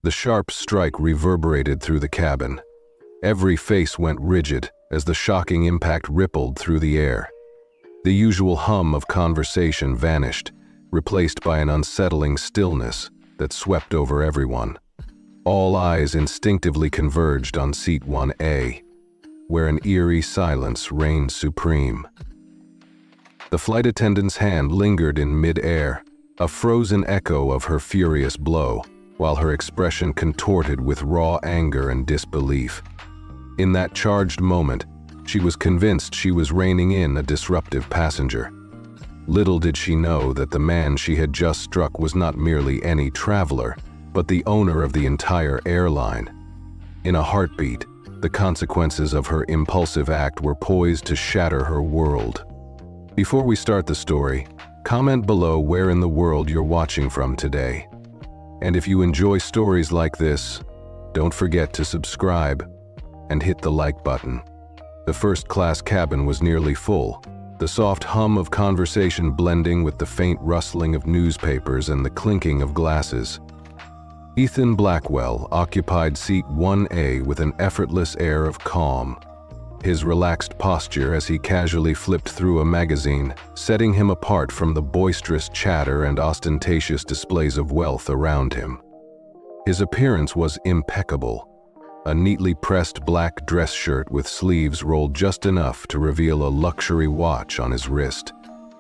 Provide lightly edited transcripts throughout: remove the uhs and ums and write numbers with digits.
The sharp strike reverberated through the cabin. Every face went rigid as the shocking impact rippled through the air. The usual hum of conversation vanished, replaced by an unsettling stillness that swept over everyone. All eyes instinctively converged on seat 1A, where an eerie silence reigned supreme. The flight attendant's hand lingered in mid-air, a frozen echo of her furious blow, while her expression contorted with raw anger and disbelief. In that charged moment, she was convinced she was reining in a disruptive passenger. Little did she know that the man she had just struck was not merely any traveler, but the owner of the entire airline. In a heartbeat, the consequences of her impulsive act were poised to shatter her world. Before we start the story, comment below where in the world you're watching from today. And if you enjoy stories like this, don't forget to subscribe and hit the like button. The first-class cabin was nearly full, the soft hum of conversation blending with the faint rustling of newspapers and the clinking of glasses. Ethan Blackwell occupied seat 1A with an effortless air of calm, his relaxed posture as he casually flipped through a magazine, setting him apart from the boisterous chatter and ostentatious displays of wealth around him. His appearance was impeccable. A neatly pressed black dress shirt with sleeves rolled just enough to reveal a luxury watch on his wrist,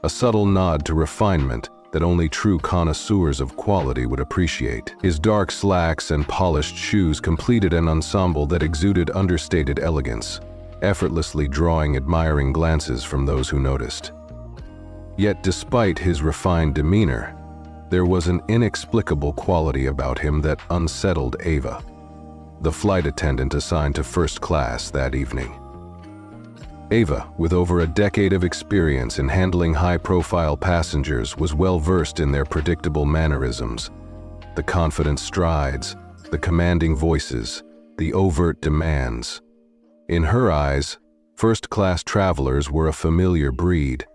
a subtle nod to refinement that only true connoisseurs of quality would appreciate. His dark slacks and polished shoes completed an ensemble that exuded understated elegance, effortlessly drawing admiring glances from those who noticed. Yet despite his refined demeanor, there was an inexplicable quality about him that unsettled Ava, the flight attendant assigned to first class that evening. Ava, with over a decade of experience in handling high-profile passengers, was well-versed in their predictable mannerisms, the confident strides, the commanding voices, the overt demands. In her eyes, first-class travelers were a familiar breed,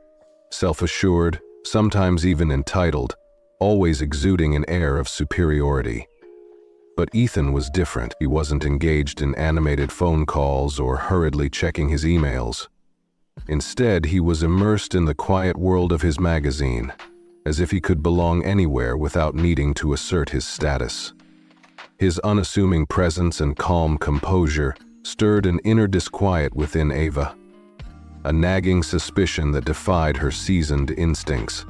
self-assured, sometimes even entitled, always exuding an air of superiority. But Ethan was different. He wasn't engaged in animated phone calls or hurriedly checking his emails. Instead, he was immersed in the quiet world of his magazine, as if he could belong anywhere without needing to assert his status. His unassuming presence and calm composure stirred an inner disquiet within Ava, a nagging suspicion that defied her seasoned instincts.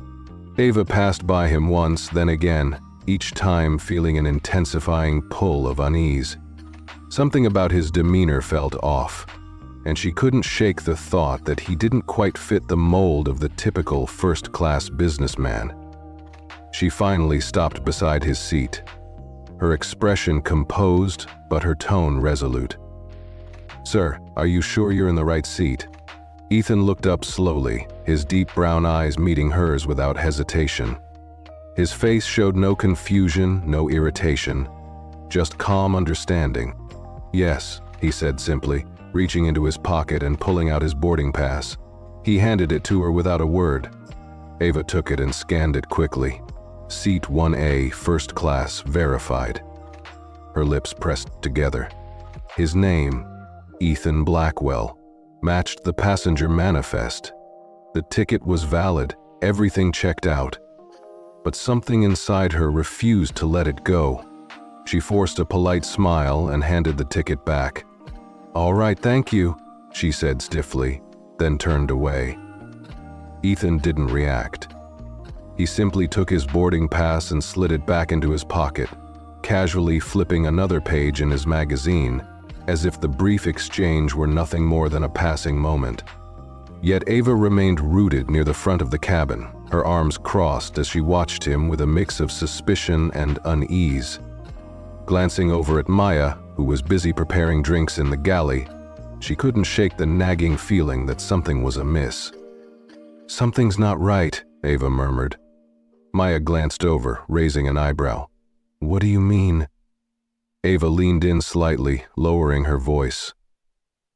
Ava passed by him once, then again, each time feeling an intensifying pull of unease. Something about his demeanor felt off, and she couldn't shake the thought that he didn't quite fit the mold of the typical first-class businessman. She finally stopped beside his seat, her expression composed but her tone resolute. "Sir, are you sure you're in the right seat?" Ethan looked up slowly, his deep brown eyes meeting hers without hesitation. His face showed no confusion, no irritation, just calm understanding. "Yes," he said simply, reaching into his pocket and pulling out his boarding pass. He handed it to her without a word. Ava took it and scanned it quickly. Seat 1A, first class, verified. Her lips pressed together. His name, Ethan Blackwell, matched the passenger manifest. The ticket was valid, everything checked out. But something inside her refused to let it go. She forced a polite smile and handed the ticket back. "All right, thank you," she said stiffly, then turned away. Ethan didn't react. He simply took his boarding pass and slid it back into his pocket, casually flipping another page in his magazine, as if the brief exchange were nothing more than a passing moment. Yet Ava remained rooted near the front of the cabin, her arms crossed as she watched him with a mix of suspicion and unease. Glancing over at Maya, who was busy preparing drinks in the galley, she couldn't shake the nagging feeling that something was amiss. "Something's not right," Ava murmured. Maya glanced over, raising an eyebrow. "What do you mean?" Ava leaned in slightly, lowering her voice.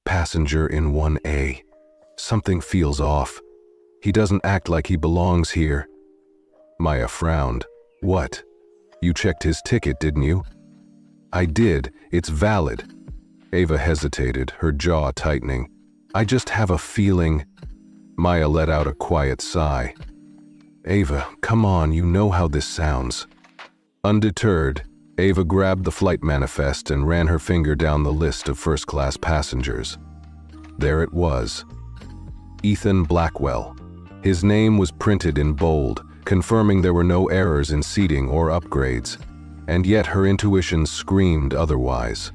"Passenger in 1A. Something feels off. He doesn't act like he belongs here." Maya frowned. "What? You checked his ticket, didn't you?" I did. It's valid. Ava hesitated, her jaw tightening. I just have a feeling. Maya let out a quiet sigh. Ava, come on, you know how this sounds. Undeterred, Ava grabbed the flight manifest and ran her finger down the list of first-class passengers. There it was. Ethan Blackwell. His name was printed in bold, confirming there were no errors in seating or upgrades, and yet her intuition screamed otherwise.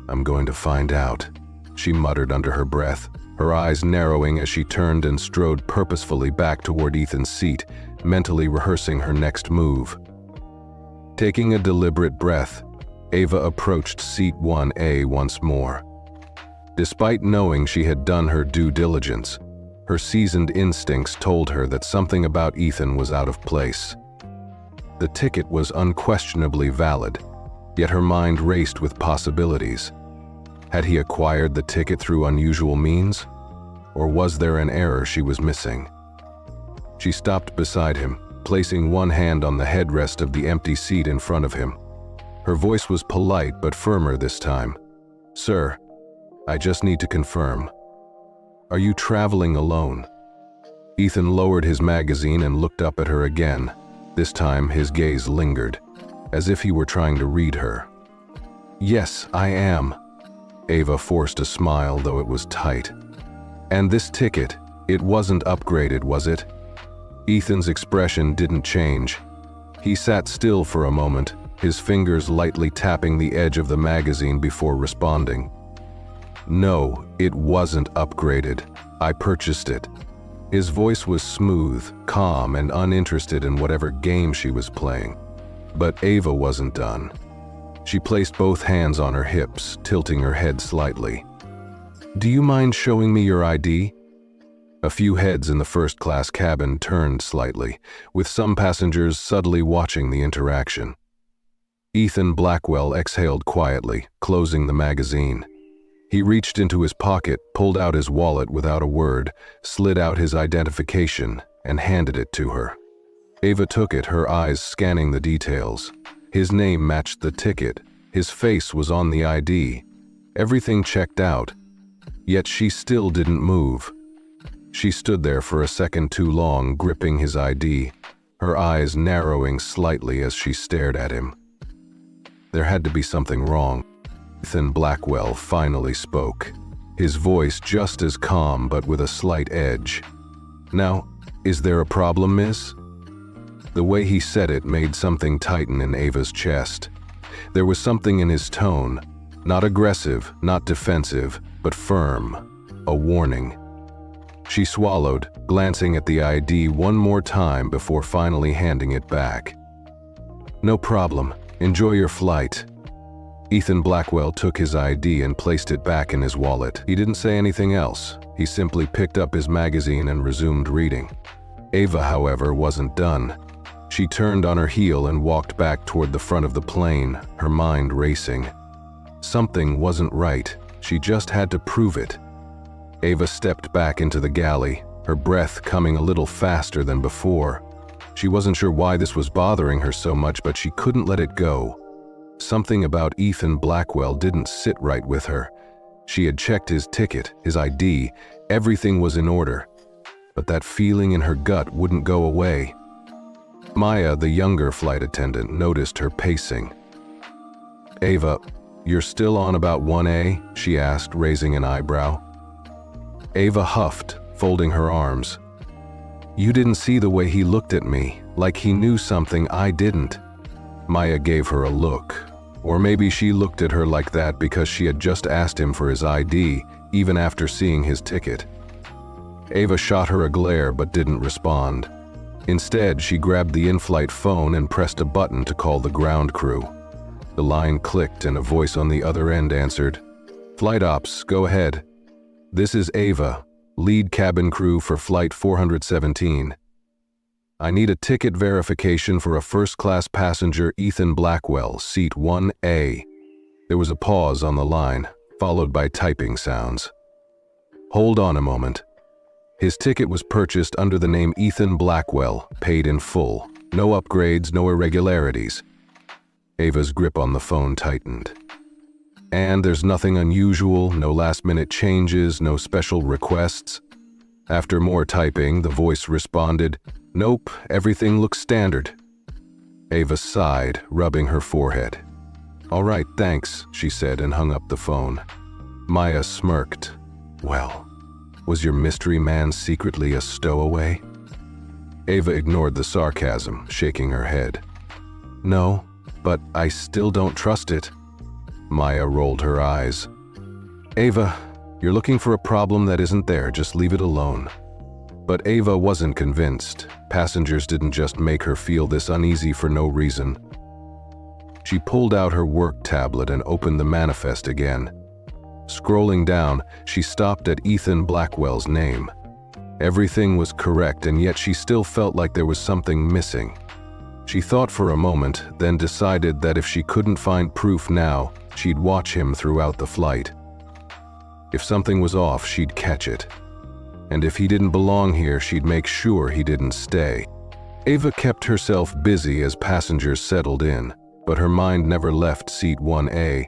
I'm going to find out, she muttered under her breath, her eyes narrowing as she turned and strode purposefully back toward Ethan's seat, mentally rehearsing her next move. Taking a deliberate breath, Ava approached seat 1A once more. Despite knowing she had done her due diligence, her seasoned instincts told her that something about Ethan was out of place. The ticket was unquestionably valid, yet her mind raced with possibilities. Had he acquired the ticket through unusual means? Or was there an error she was missing? She stopped beside him, placing one hand on the headrest of the empty seat in front of him. Her voice was polite but firmer this time. Sir, I just need to confirm. Are you traveling alone? Ethan lowered his magazine and looked up at her again. This time his gaze lingered, as if he were trying to read her. Yes, I am. Ava forced a smile, though it was tight. And this ticket, it wasn't upgraded, was it? Ethan's expression didn't change. He sat still for a moment, his fingers lightly tapping the edge of the magazine before responding. No, it wasn't upgraded. I purchased it. His voice was smooth, calm, and uninterested in whatever game she was playing. But Ava wasn't done. She placed both hands on her hips, tilting her head slightly. Do you mind showing me your ID? A few heads in the first-class cabin turned slightly, with some passengers subtly watching the interaction. Ethan Blackwell exhaled quietly, closing the magazine. He reached into his pocket, pulled out his wallet without a word, slid out his identification, and handed it to her. Ava took it, her eyes scanning the details. His name matched the ticket. His face was on the ID. Everything checked out. Yet she still didn't move. She stood there for a second too long, gripping his ID, her eyes narrowing slightly as she stared at him. There had to be something wrong. Ethan Blackwell finally spoke, his voice just as calm but with a slight edge. Now, is there a problem, miss? The way he said it made something tighten in Ava's chest. There was something in his tone, not aggressive, not defensive, but firm, a warning. She swallowed, glancing at the ID one more time before finally handing it back. No problem. Enjoy your flight. Ethan Blackwell took his ID and placed it back in his wallet. He didn't say anything else. He simply picked up his magazine and resumed reading. Ava, however, wasn't done. She turned on her heel and walked back toward the front of the plane, her mind racing. Something wasn't right. She just had to prove it. Ava stepped back into the galley, her breath coming a little faster than before. She wasn't sure why this was bothering her so much, but she couldn't let it go. Something about Ethan Blackwell didn't sit right with her. She had checked his ticket, his ID, everything was in order. But that feeling in her gut wouldn't go away. Maya, the younger flight attendant, noticed her pacing. Ava, you're still on about 1A? She asked, raising an eyebrow. Ava huffed, folding her arms. You didn't see the way he looked at me, like he knew something I didn't. Maya gave her a look. Or maybe she looked at her like that because she had just asked him for his ID, even after seeing his ticket. Ava shot her a glare but didn't respond. Instead, she grabbed the in-flight phone and pressed a button to call the ground crew. The line clicked and a voice on the other end answered. Flight ops, go ahead. This is Ava, lead cabin crew for flight 417. I need a ticket verification for a first-class passenger, Ethan Blackwell, seat 1A. There was a pause on the line, followed by typing sounds. Hold on a moment. His ticket was purchased under the name Ethan Blackwell, paid in full. No upgrades, no irregularities. Ava's grip on the phone tightened. And there's nothing unusual, no last-minute changes, no special requests. After more typing, the voice responded, "Nope, everything looks standard." Ava sighed, rubbing her forehead. "All right, thanks," she said and hung up the phone. Maya smirked. Well, was your mystery man secretly a stowaway? Ava ignored the sarcasm, shaking her head. "No, but I still don't trust it." Maya rolled her eyes. "Ava, you're looking for a problem that isn't there, just leave it alone." But Ava wasn't convinced. Passengers didn't just make her feel this uneasy for no reason. She pulled out her work tablet and opened the manifest again. Scrolling down, she stopped at Ethan Blackwell's name. Everything was correct, and yet she still felt like there was something missing. She thought for a moment, then decided that if she couldn't find proof now, she'd watch him throughout the flight. If something was off, she'd catch it. And if he didn't belong here, she'd make sure he didn't stay. Ava kept herself busy as passengers settled in, but her mind never left seat 1A.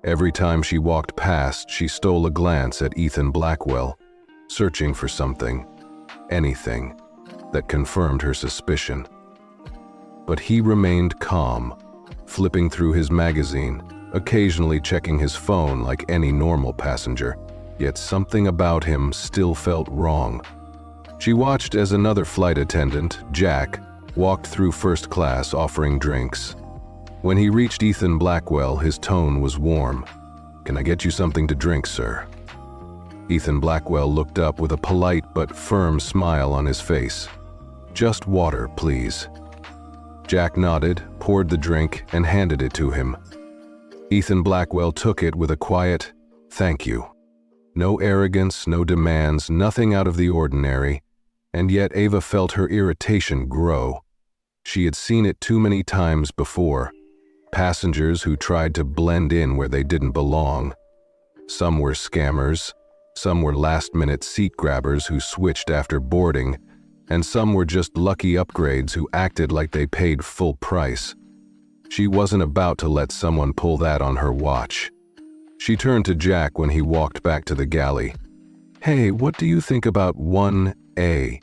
Every time she walked past, she stole a glance at Ethan Blackwell, searching for something, anything, that confirmed her suspicion. But he remained calm, flipping through his magazine, occasionally checking his phone like any normal passenger, yet something about him still felt wrong. She watched as another flight attendant, Jack, walked through first class offering drinks. When he reached Ethan Blackwell, his tone was warm. "Can I get you something to drink, sir?" Ethan Blackwell looked up with a polite but firm smile on his face. "Just water, please." Jack nodded, poured the drink, and handed it to him. Ethan Blackwell took it with a quiet, "Thank you." No arrogance, no demands, nothing out of the ordinary, and yet Ava felt her irritation grow. She had seen it too many times before. Passengers who tried to blend in where they didn't belong. Some were scammers, some were last-minute seat grabbers who switched after boarding, and some were just lucky upgrades who acted like they paid full price. She wasn't about to let someone pull that on her watch. She turned to Jack when he walked back to the galley. "Hey, what do you think about 1A?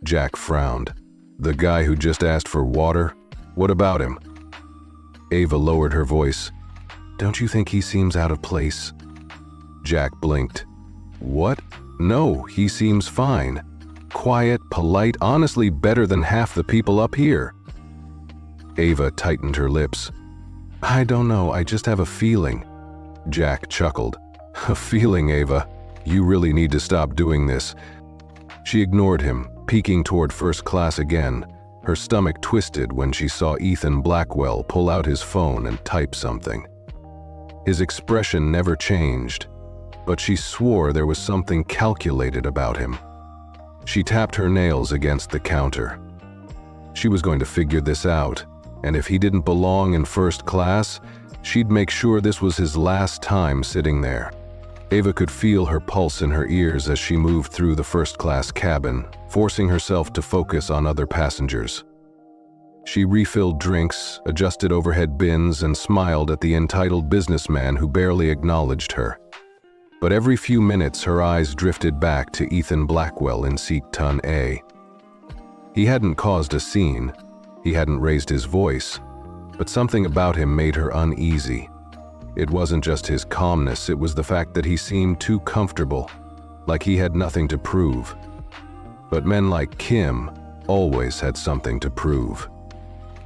Jack frowned. "The guy who just asked for water? What about him?" Ava lowered her voice. "Don't you think he seems out of place?" Jack blinked. "What? No, he seems fine. Quiet, polite, honestly better than half the people up here." Ava tightened her lips. "I don't know, I just have a feeling." Jack chuckled. "A feeling, Ava? You really need to stop doing this." She ignored him, peeking toward first class again. Her stomach twisted when she saw Ethan Blackwell pull out his phone and type something. His expression never changed, but she swore there was something calculated about him. She tapped her nails against the counter. She was going to figure this out, and if he didn't belong in first class, she'd make sure this was his last time sitting there. Ava could feel her pulse in her ears as she moved through the first-class cabin, forcing herself to focus on other passengers. She refilled drinks, adjusted overhead bins, and smiled at the entitled businessman who barely acknowledged her. But every few minutes, her eyes drifted back to Ethan Blackwell in seat 10A. He hadn't caused a scene, he hadn't raised his voice, but something about him made her uneasy. It wasn't just his calmness, it was the fact that he seemed too comfortable, like he had nothing to prove. But men like Kim always had something to prove.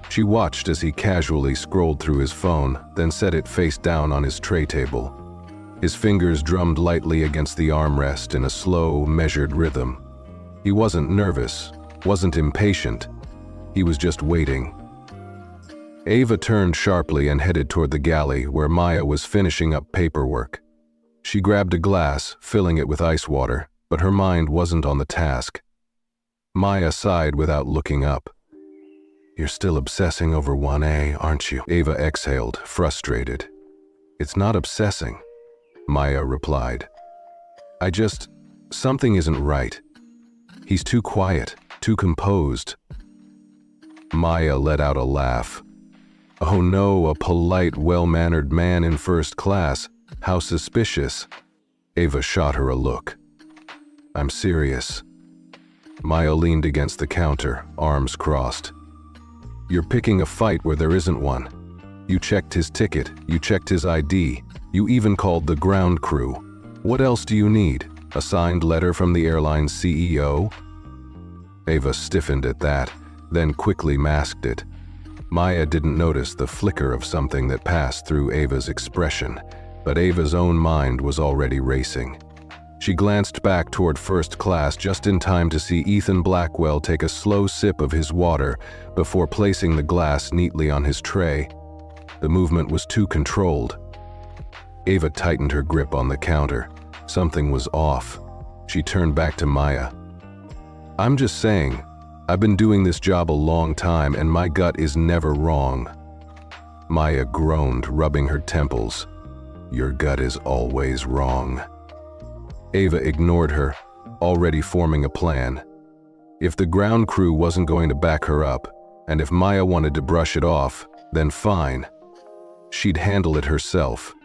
She watched as he casually scrolled through his phone, then set it face down on his tray table. His fingers drummed lightly against the armrest in a slow, measured rhythm. He wasn't nervous, wasn't impatient. He was just waiting. Ava turned sharply and headed toward the galley where Maya was finishing up paperwork. She grabbed a glass, filling it with ice water, but her mind wasn't on the task. Maya sighed without looking up. "You're still obsessing over 1A, aren't you?" Ava exhaled, frustrated. "It's not obsessing," Maya replied. Something isn't right. He's too quiet, too composed." Maya let out a laugh. Oh no, a polite, well-mannered man in first class. How suspicious. Ava shot her a look. I'm serious. Maya leaned against the counter, arms crossed. You're picking a fight where there isn't one. You checked his ticket, you checked his ID, you even called the ground crew. What else do you need? A signed letter from the airline's CEO? Ava stiffened at that, then quickly masked it. Maya didn't notice the flicker of something that passed through Ava's expression, but Ava's own mind was already racing. She glanced back toward first class just in time to see Ethan Blackwell take a slow sip of his water before placing the glass neatly on his tray. The movement was too controlled. Ava tightened her grip on the counter. Something was off. She turned back to Maya. I'm just saying, I've been doing this job a long time and my gut is never wrong. Maya groaned, rubbing her temples. Your gut is always wrong. Ava ignored her, already forming a plan. If the ground crew wasn't going to back her up, and if Maya wanted to brush it off, then fine. She'd handle it herself.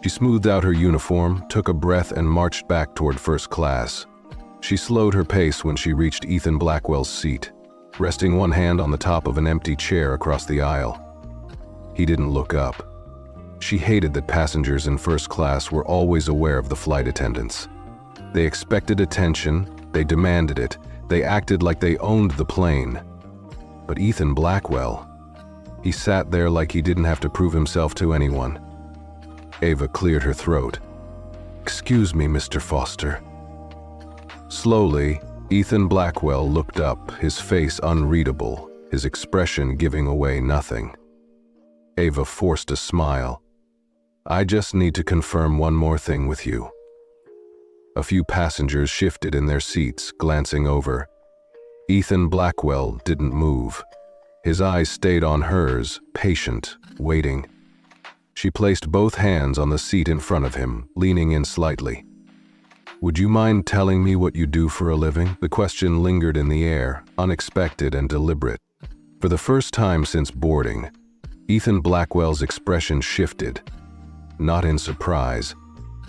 She smoothed out her uniform, took a breath, and marched back toward first class. She slowed her pace when she reached Ethan Blackwell's seat, resting one hand on the top of an empty chair across the aisle. He didn't look up. She hated that passengers in first class were always aware of the flight attendants. They expected attention, they demanded it, they acted like they owned the plane. But Ethan Blackwell, he sat there like he didn't have to prove himself to anyone. Ava cleared her throat. Excuse me, Mr. Foster. Slowly, Ethan Blackwell looked up, his face unreadable, his expression giving away nothing. Ava forced a smile. I just need to confirm one more thing with you. A few passengers shifted in their seats, glancing over. Ethan Blackwell didn't move. His eyes stayed on hers, patient, waiting. She placed both hands on the seat in front of him, leaning in slightly. Would you mind telling me what you do for a living? The question lingered in the air, unexpected and deliberate. For the first time since boarding, Ethan Blackwell's expression shifted. Not in surprise,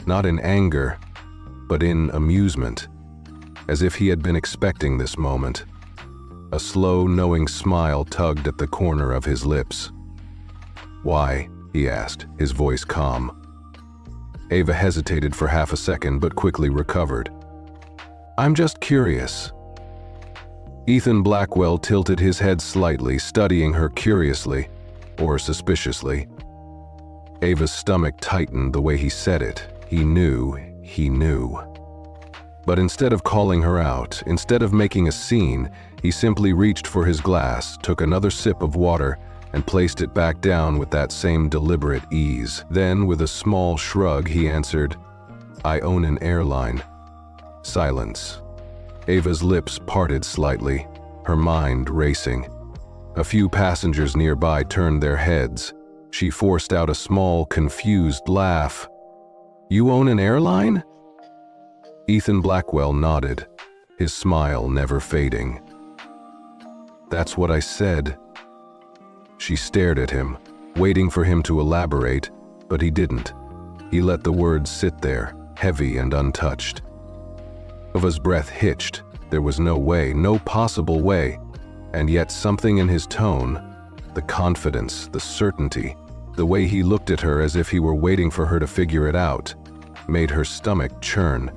not in anger, but in amusement, as if he had been expecting this moment. A slow, knowing smile tugged at the corner of his lips. Why? He asked, his voice calm. Ava hesitated for half a second but quickly recovered. I'm just curious. Ethan Blackwell tilted his head slightly, studying her curiously, or suspiciously. Ava's stomach tightened the way he said it. He knew. But instead of calling her out, instead of making a scene, he simply reached for his glass, took another sip of water, and placed it back down with that same deliberate ease. Then, with a small shrug, he answered, I own an airline. Silence. Ava's lips parted slightly, her mind racing. A few passengers nearby turned their heads. She forced out a small, confused laugh. You own an airline? Ethan Blackwell nodded, his smile never fading. That's what I said. She stared at him, waiting for him to elaborate, but he didn't. He let the words sit there, heavy and untouched. Ava's breath hitched. There was no way, no possible way, and yet something in his tone, the confidence, the certainty, the way he looked at her as if he were waiting for her to figure it out, made her stomach churn.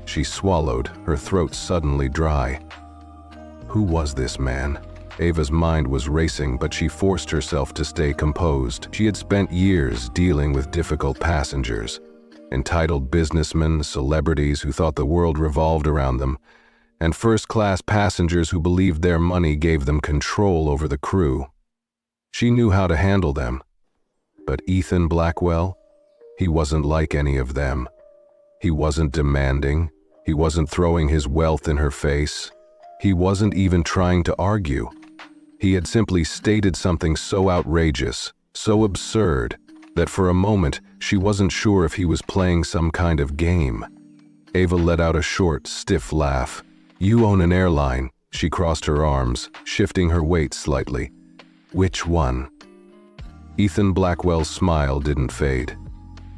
She swallowed, her throat suddenly dry. Who was this man? Ava's mind was racing, but she forced herself to stay composed. She had spent years dealing with difficult passengers, entitled businessmen, celebrities who thought the world revolved around them, and first-class passengers who believed their money gave them control over the crew. She knew how to handle them. But Ethan Blackwell? He wasn't like any of them. He wasn't demanding. He wasn't throwing his wealth in her face. He wasn't even trying to argue. He had simply stated something so outrageous, so absurd, that for a moment she wasn't sure if he was playing some kind of game. Ava let out a short, stiff laugh. You own an airline. She crossed her arms, shifting her weight slightly. Which one? Ethan Blackwell's smile didn't fade.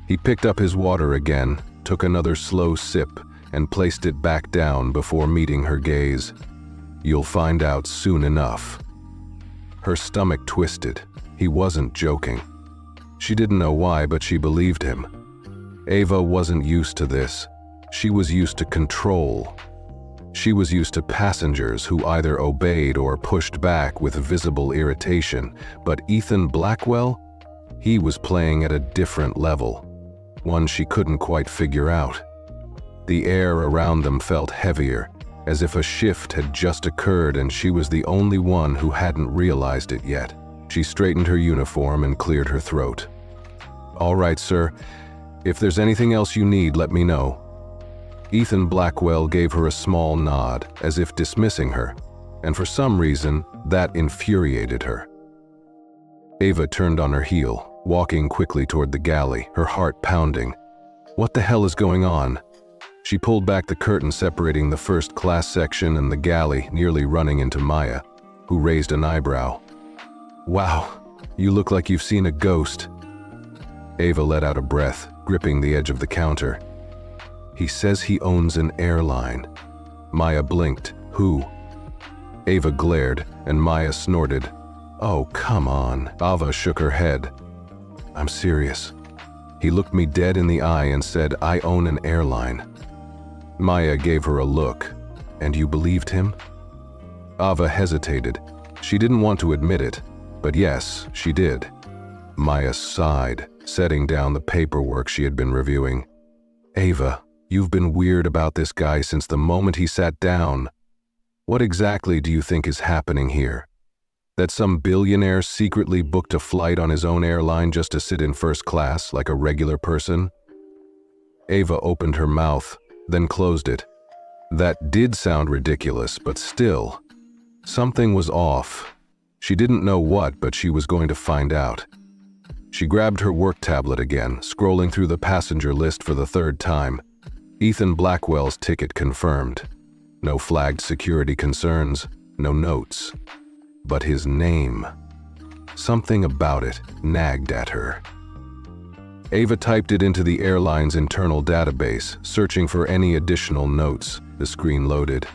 He picked up his water again, took another slow sip, and placed it back down before meeting her gaze. "You'll find out soon enough." Her stomach twisted. He wasn't joking. She didn't know why, but she believed him. Ava wasn't used to this. She was used to control. She was used to passengers who either obeyed or pushed back with visible irritation, but Ethan Blackwell? He was playing at a different level, one she couldn't quite figure out. The air around them felt heavier, as if a shift had just occurred and she was the only one who hadn't realized it yet. She straightened her uniform and cleared her throat. "All right, sir. If there's anything else you need, let me know." Ethan Blackwell gave her a small nod, as if dismissing her, and for some reason, that infuriated her. Ava turned on her heel, walking quickly toward the galley, her heart pounding. What the hell is going on? She pulled back the curtain separating the first class section and the galley, nearly running into Maya, who raised an eyebrow. "Wow, you look like you've seen a ghost." Ava let out a breath, gripping the edge of the counter. "He says he owns an airline." Maya blinked. "Who?" Ava glared, and Maya snorted. "Oh, come on." Ava shook her head. "I'm serious. He looked me dead in the eye and said, 'I own an airline.'" Maya gave her a look. "And you believed him?" Ava hesitated. She didn't want to admit it, but yes, she did. Maya sighed, setting down the paperwork she had been reviewing. "Ava, you've been weird about this guy since the moment he sat down. What exactly do you think is happening here? That some billionaire secretly booked a flight on his own airline just to sit in first class like a regular person?" Ava opened her mouth, then closed it. That did sound ridiculous, but still, something was off. She didn't know what, but she was going to find out. She grabbed her work tablet again, scrolling through the passenger list for the third time. Ethan Blackwell's ticket confirmed. No flagged security concerns, no notes. But his name. Something about it nagged at her. Ava typed it into the airline's internal database, searching for any additional notes. The screen loaded.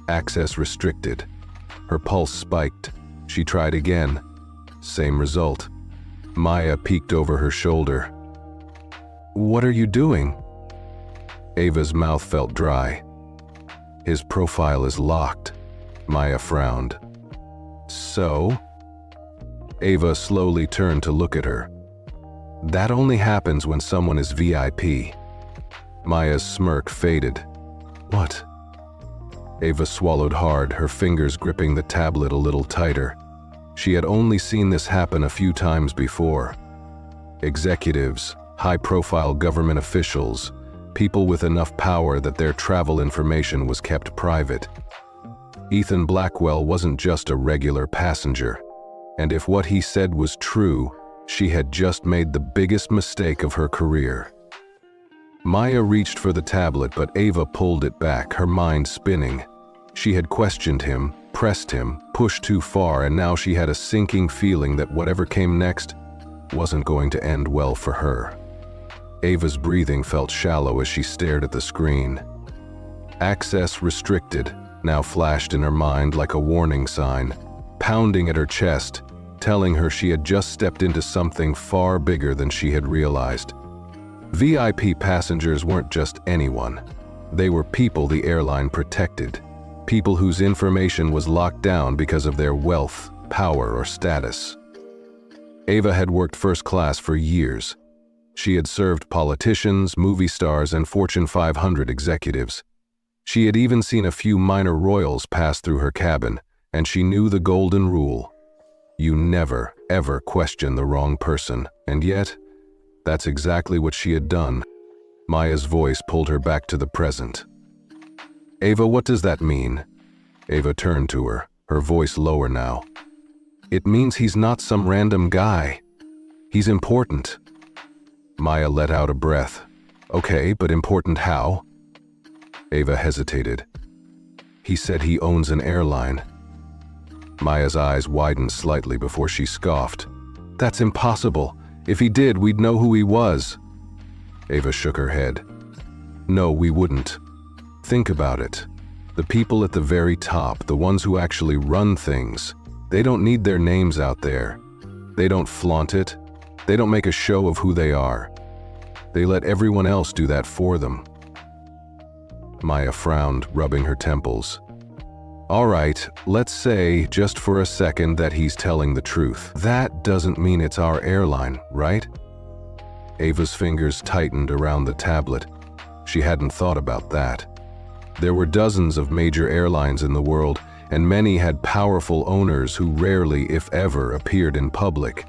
Access restricted. Her pulse spiked. She tried again. Same result. Maya peeked over her shoulder. "What are you doing?" Ava's mouth felt dry. "His profile is locked." Maya frowned. "So?" Ava slowly turned to look at her. "That only happens when someone is VIP." Maya's smirk faded. "What?" Ava swallowed hard, her fingers gripping the tablet a little tighter. She had only seen this happen a few times before. Executives, high-profile government officials, people with enough power that their travel information was kept private. Ethan Blackwell wasn't just a regular passenger, and if what he said was true, she had just made the biggest mistake of her career. Maya reached for the tablet, but Ava pulled it back, her mind spinning. She had questioned him, pressed him, pushed too far, and now she had a sinking feeling that whatever came next wasn't going to end well for her. Ava's breathing felt shallow as she stared at the screen. "Access restricted" now flashed in her mind like a warning sign, pounding at her chest, telling her she had just stepped into something far bigger than she had realized. VIP passengers weren't just anyone. They were people the airline protected, people whose information was locked down because of their wealth, power, or status. Ava had worked first class for years. She had served politicians, movie stars, and Fortune 500 executives. She had even seen a few minor royals pass through her cabin, and she knew the golden rule. You never, ever question the wrong person, and yet, that's exactly what she had done. Maya's voice pulled her back to the present. "Ava, what does that mean?" Ava turned to her, her voice lower now. "It means he's not some random guy. He's important." Maya let out a breath. "Okay, but important how?" Ava hesitated. "He said he owns an airline." Maya's eyes widened slightly before she scoffed. That's impossible. If he did, we'd know who he was. Ava shook her head. No, we wouldn't. Think about it. The people at the very top, the ones who actually run things, they don't need their names out there. They don't flaunt it. They don't make a show of who they are. They let everyone else do that for them. Maya frowned, rubbing her temples. All right, let's say, just for a second, that he's telling the truth. That doesn't mean it's our airline, right? Ava's fingers tightened around the tablet. She hadn't thought about that. There were dozens of major airlines in the world, and many had powerful owners who rarely, if ever, appeared in public.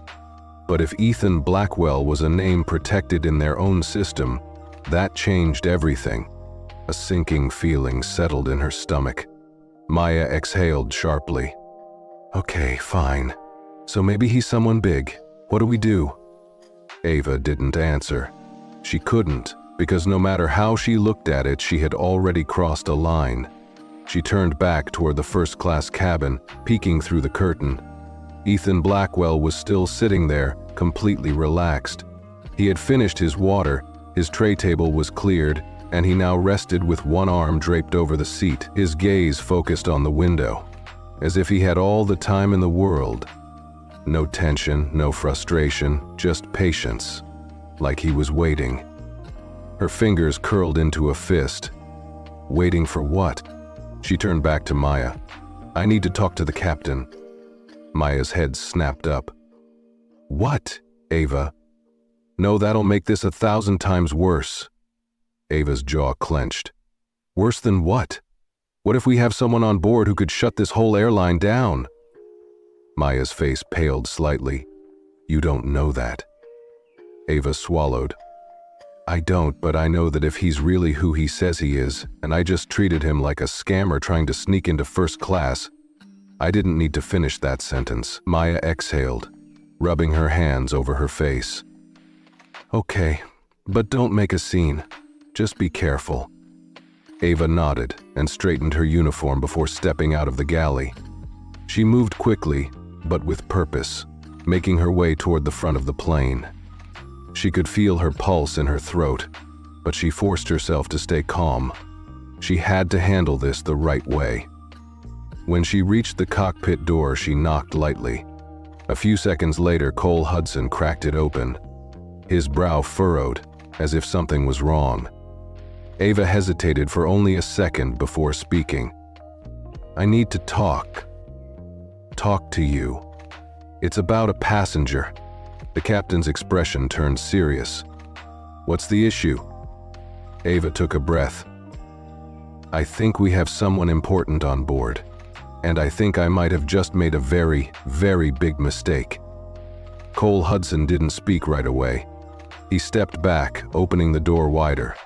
But if Ethan Blackwell was a name protected in their own system, that changed everything. A sinking feeling settled in her stomach. Maya exhaled sharply. Okay, fine. So maybe he's someone big. What do we do? Ava didn't answer. She couldn't, because no matter how she looked at it, she had already crossed a line. She turned back toward the first-class cabin, peeking through the curtain. Ethan Blackwell was still sitting there, completely relaxed. He had finished his water, his tray table was cleared, and he now rested with one arm draped over the seat, his gaze focused on the window, as if he had all the time in the world. No tension, no frustration, just patience, like he was waiting. Her fingers curled into a fist. Waiting for what? She turned back to Maya. I need to talk to the captain. Maya's head snapped up. What, Ava? No, that'll make this 1,000 times worse. Ava's jaw clenched. Worse than what? What if we have someone on board who could shut this whole airline down? Maya's face paled slightly. You don't know that. Ava swallowed. I don't, but I know that if he's really who he says he is, and I just treated him like a scammer trying to sneak into first class. I didn't need to finish that sentence. Maya exhaled, rubbing her hands over her face. Okay, but don't make a scene. Just be careful. Ava nodded and straightened her uniform before stepping out of the galley. She moved quickly, but with purpose, making her way toward the front of the plane. She could feel her pulse in her throat, but she forced herself to stay calm. She had to handle this the right way. When she reached the cockpit door, she knocked lightly. A few seconds later, Cole Hudson cracked it open. His brow furrowed, as if something was wrong. Ava hesitated for only a second before speaking. I need to talk. Talk to you. It's about a passenger. The captain's expression turned serious. What's the issue? Ava took a breath. I think we have someone important on board, and I think I might have just made a very, very big mistake. Cole Hudson didn't speak right away. He stepped back, opening the door wider.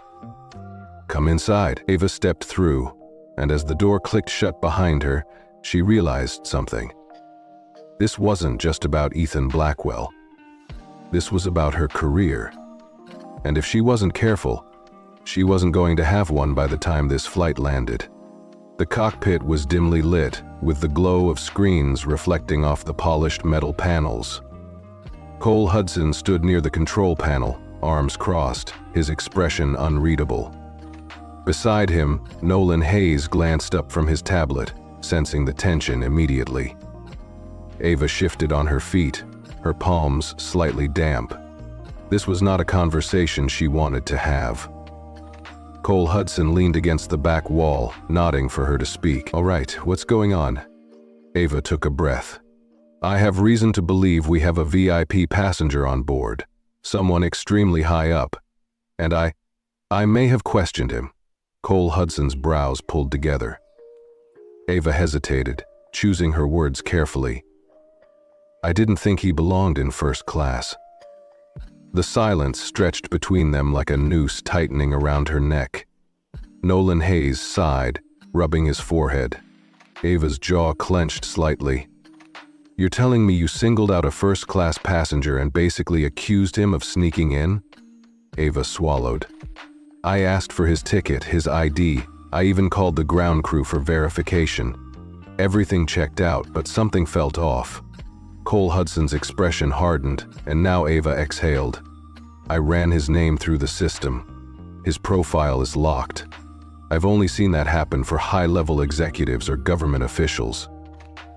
Come inside. Ava stepped through, and as the door clicked shut behind her, she realized something. This wasn't just about Ethan Blackwell. This was about her career. And if she wasn't careful, she wasn't going to have one by the time this flight landed. The cockpit was dimly lit, with the glow of screens reflecting off the polished metal panels. Cole Hudson stood near the control panel, arms crossed, his expression unreadable. Beside him, Nolan Hayes glanced up from his tablet, sensing the tension immediately. Ava shifted on her feet, her palms slightly damp. This was not a conversation she wanted to have. Cole Hudson leaned against the back wall, nodding for her to speak. All right, what's going on? Ava took a breath. I have reason to believe we have a VIP passenger on board, someone extremely high up, and I may have questioned him. Cole Hudson's brows pulled together. Ava hesitated, choosing her words carefully. I didn't think he belonged in first class. The silence stretched between them like a noose tightening around her neck. Nolan Hayes sighed, rubbing his forehead. Ava's jaw clenched slightly. You're telling me you singled out a first-class passenger and basically accused him of sneaking in? Ava swallowed. I asked for his ticket, his ID. I even called the ground crew for verification. Everything checked out, but something felt off. Cole Hudson's expression hardened, and now Ava exhaled. I ran his name through the system. His profile is locked. I've only seen that happen for high-level executives or government officials.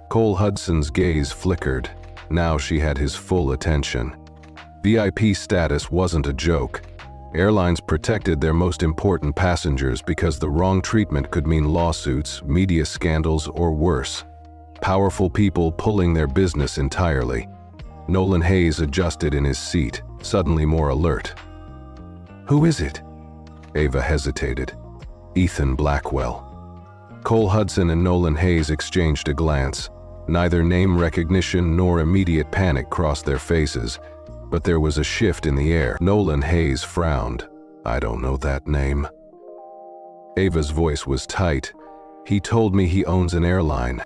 Cole Hudson's gaze flickered. Now she had his full attention. VIP status wasn't a joke. Airlines protected their most important passengers because the wrong treatment could mean lawsuits, media scandals, or worse. Powerful people pulling their business entirely. Nolan Hayes adjusted in his seat, suddenly more alert. "Who is it?" Ava hesitated. "Ethan Blackwell." Cole Hudson and Nolan Hayes exchanged a glance. Neither name recognition nor immediate panic crossed their faces, but there was a shift in the air. Nolan Hayes frowned. "I don't know that name." Ava's voice was tight. "He told me he owns an airline."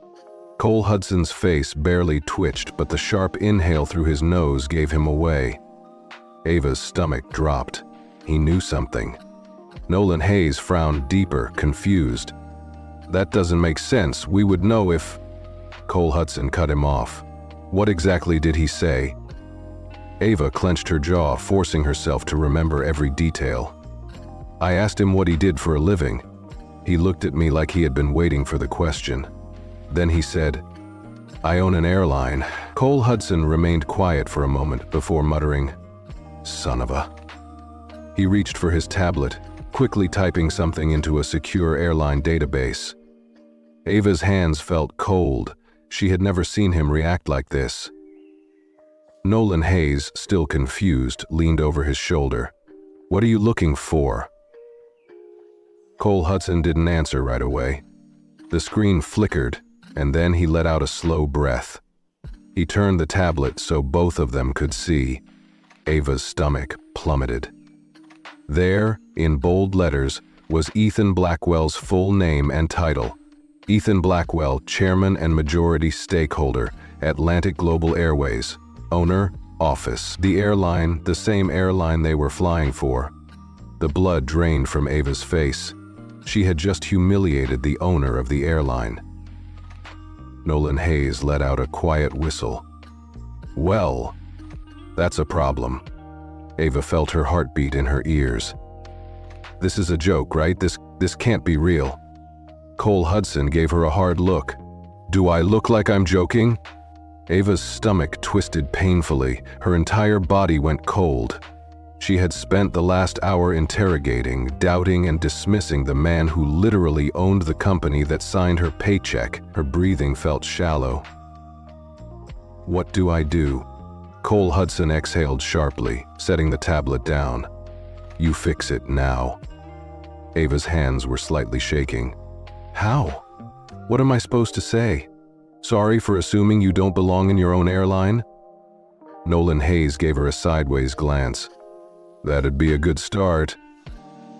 Cole Hudson's face barely twitched, but the sharp inhale through his nose gave him away. Ava's stomach dropped. He knew something. Nolan Hayes frowned deeper, confused. "That doesn't make sense. We would know if—" Cole Hudson cut him off. "What exactly did he say?" Ava clenched her jaw, forcing herself to remember every detail. "I asked him what he did for a living. He looked at me like he had been waiting for the question. Then he said, 'I own an airline.'" Cole Hudson remained quiet for a moment before muttering, "Son of a..." He reached for his tablet, quickly typing something into a secure airline database. Ava's hands felt cold. She had never seen him react like this. Nolan Hayes, still confused, leaned over his shoulder. "What are you looking for?" Cole Hudson didn't answer right away. The screen flickered, and then he let out a slow breath. He turned the tablet so both of them could see. Ava's stomach plummeted. There, in bold letters, was Ethan Blackwell's full name and title. Ethan Blackwell, Chairman and Majority Stakeholder, Atlantic Global Airways. Owner, Office. The airline, the same airline they were flying for. The blood drained from Ava's face. She had just humiliated the owner of the airline. Nolan Hayes let out a quiet whistle. "Well, that's a problem." Ava felt her heartbeat in her ears. "This is a joke, right? This can't be real." Cole Hudson gave her a hard look. "Do I look like I'm joking?" Ava's stomach twisted painfully. Her entire body went cold. She had spent the last hour interrogating, doubting, and dismissing the man who literally owned the company that signed her paycheck. Her breathing felt shallow. "What do I do?" Cole Hudson exhaled sharply, setting the tablet down. "You fix it now." Ava's hands were slightly shaking. "How? What am I supposed to say? Sorry for assuming you don't belong in your own airline?" Nolan Hayes gave her a sideways glance. "That'd be a good start."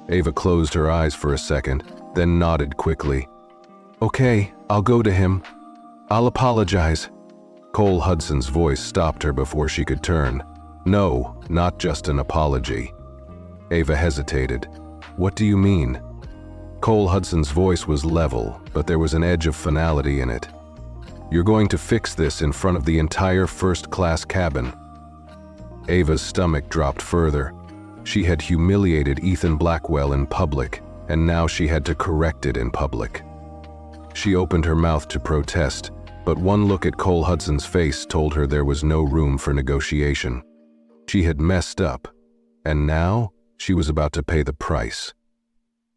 Ava closed her eyes for a second, then nodded quickly. "Okay, I'll go to him. I'll apologize." Cole Hudson's voice stopped her before she could turn. "No, not just an apology." Ava hesitated. "What do you mean?" Cole Hudson's voice was level, but there was an edge of finality in it. "You're going to fix this in front of the entire first-class cabin." Ava's stomach dropped further. She had humiliated Ethan Blackwell in public, and now she had to correct it in public. She opened her mouth to protest, but one look at Cole Hudson's face told her there was no room for negotiation. She had messed up, and now she was about to pay the price.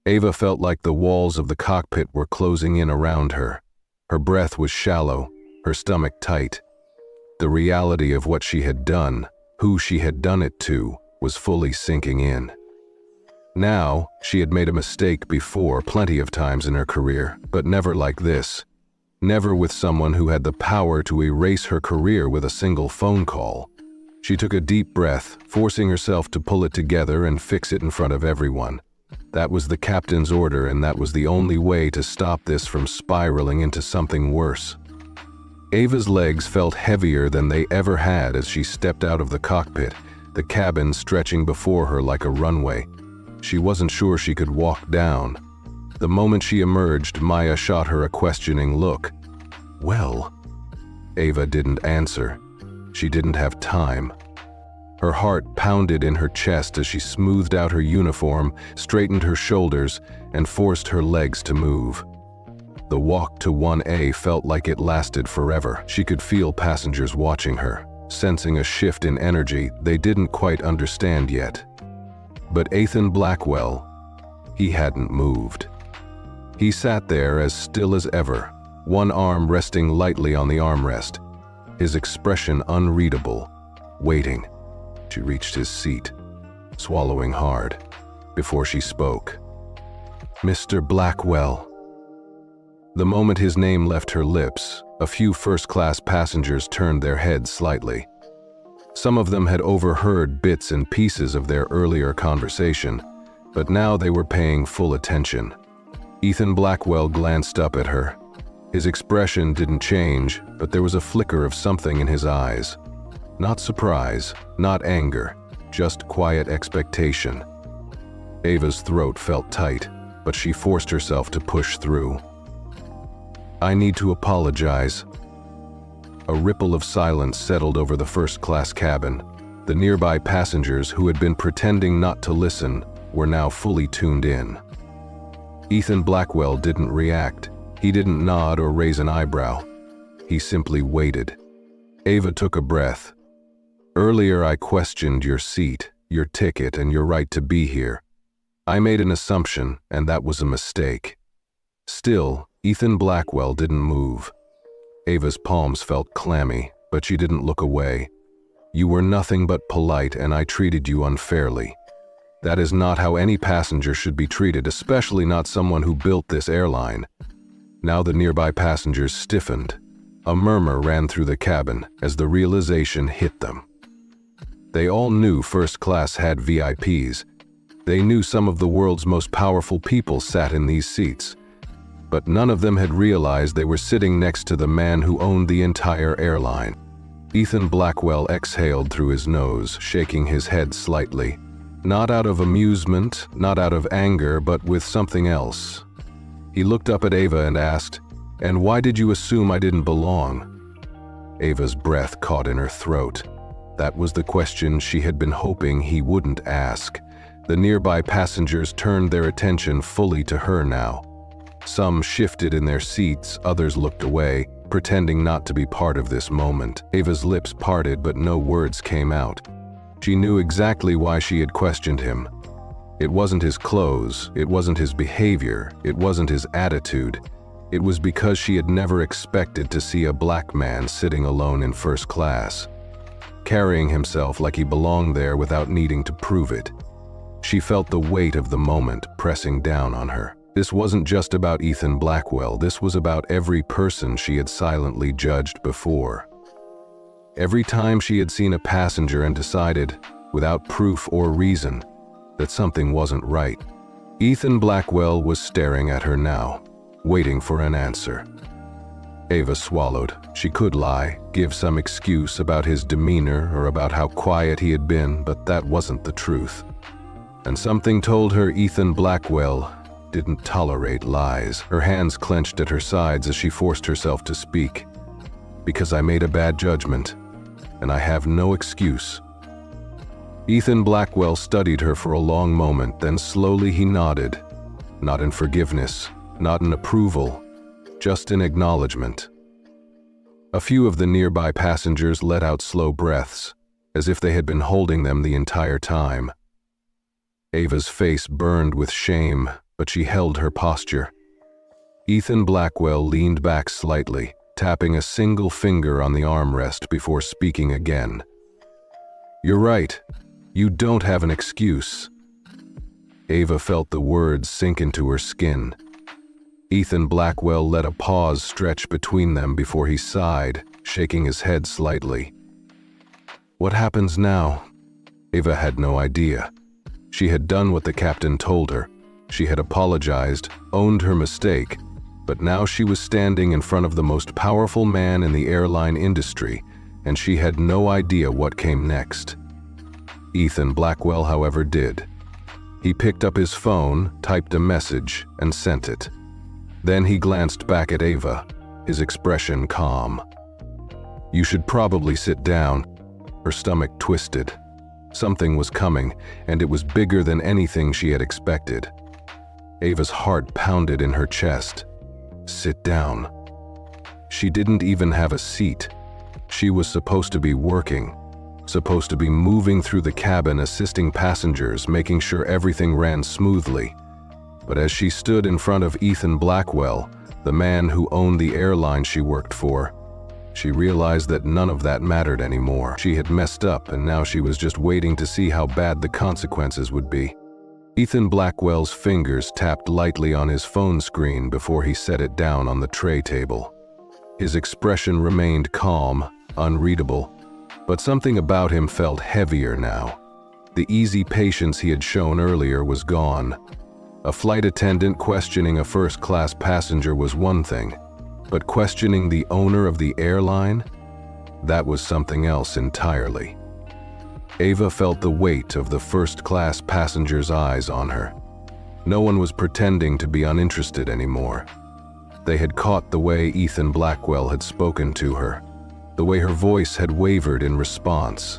Ava felt like the walls of the cockpit were closing in around her. Her breath was shallow, her stomach tight. The reality of what she had done, who she had done it to, was fully sinking in. Now, she had made a mistake before plenty of times in her career, but never like this. Never with someone who had the power to erase her career with a single phone call. She took a deep breath, forcing herself to pull it together and fix it in front of everyone. That was the captain's order, and that was the only way to stop this from spiraling into something worse. Ava's legs felt heavier than they ever had as she stepped out of the cockpit, the cabin stretching before her like a runway. She wasn't sure she could walk down. The moment she emerged, Maya shot her a questioning look. "Well?" Ava didn't answer. She didn't have time. Her heart pounded in her chest as she smoothed out her uniform, straightened her shoulders, and forced her legs to move. The walk to 1A felt like it lasted forever. She could feel passengers watching her, sensing a shift in energy they didn't quite understand yet. But Ethan Blackwell, he hadn't moved. He sat there as still as ever, one arm resting lightly on the armrest, his expression unreadable, waiting. She reached his seat, swallowing hard, before she spoke. "Mr. Blackwell." The moment his name left her lips, a few first-class passengers turned their heads slightly. Some of them had overheard bits and pieces of their earlier conversation, but now they were paying full attention. Ethan Blackwell glanced up at her. His expression didn't change, but there was a flicker of something in his eyes. Not surprise, not anger, just quiet expectation. Ava's throat felt tight, but she forced herself to push through. "I need to apologize." A ripple of silence settled over the first-class cabin. The nearby passengers who had been pretending not to listen were now fully tuned in. Ethan Blackwell didn't react. He didn't nod or raise an eyebrow. He simply waited. Ava took a breath. "Earlier I questioned your seat, your ticket, and your right to be here. I made an assumption, and that was a mistake." Still, Ethan Blackwell didn't move. Ava's palms felt clammy, but she didn't look away. "You were nothing but polite, and I treated you unfairly. That is not how any passenger should be treated, especially not someone who built this airline." Now the nearby passengers stiffened. A murmur ran through the cabin as the realization hit them. They all knew first class had VIPs. They knew some of the world's most powerful people sat in these seats. But none of them had realized they were sitting next to the man who owned the entire airline. Ethan Blackwell exhaled through his nose, shaking his head slightly. Not out of amusement, not out of anger, but with something else. He looked up at Ava and asked, "And why did you assume I didn't belong?" Ava's breath caught in her throat. That was the question she had been hoping he wouldn't ask. The nearby passengers turned their attention fully to her now. Some shifted in their seats, others looked away, pretending not to be part of this moment. Ava's lips parted, but no words came out. She knew exactly why she had questioned him. It wasn't his clothes, it wasn't his behavior, it wasn't his attitude. It was because she had never expected to see a black man sitting alone in first class, carrying himself like he belonged there without needing to prove it. She felt the weight of the moment pressing down on her. This wasn't just about Ethan Blackwell, this was about every person she had silently judged before. Every time she had seen a passenger and decided, without proof or reason, that something wasn't right. Ethan Blackwell was staring at her now, waiting for an answer. Ava swallowed. She could lie, give some excuse about his demeanor or about how quiet he had been, but that wasn't the truth. And something told her Ethan Blackwell didn't tolerate lies. Her hands clenched at her sides as she forced herself to speak. "Because I made a bad judgment, and I have no excuse." Ethan Blackwell studied her for a long moment, then slowly he nodded. Not in forgiveness, not in approval, just in acknowledgement. A few of the nearby passengers let out slow breaths, as if they had been holding them the entire time. Ava's face burned with shame, but she held her posture. Ethan Blackwell leaned back slightly, tapping a single finger on the armrest before speaking again. "You're right. You don't have an excuse." Ava felt the words sink into her skin. Ethan Blackwell let a pause stretch between them before he sighed, shaking his head slightly. What happens now? Ava had no idea. She had done what the captain told her. She had apologized, owned her mistake, but now she was standing in front of the most powerful man in the airline industry, and she had no idea what came next. Ethan Blackwell, however, did. He picked up his phone, typed a message, and sent it. Then he glanced back at Ava, his expression calm. "You should probably sit down." Her stomach twisted. Something was coming, and it was bigger than anything she had expected. Ava's heart pounded in her chest. Sit down. She didn't even have a seat. She was supposed to be working, supposed to be moving through the cabin, assisting passengers, making sure everything ran smoothly. But as she stood in front of Ethan Blackwell, the man who owned the airline she worked for, she realized that none of that mattered anymore. She had messed up, and now she was just waiting to see how bad the consequences would be. Ethan Blackwell's fingers tapped lightly on his phone screen before he set it down on the tray table. His expression remained calm, unreadable, but something about him felt heavier now. The easy patience he had shown earlier was gone. A flight attendant questioning a first-class passenger was one thing, but questioning the owner of the airline? That was something else entirely. Ava felt the weight of the first-class passenger's eyes on her. No one was pretending to be uninterested anymore. They had caught the way Ethan Blackwell had spoken to her, the way her voice had wavered in response.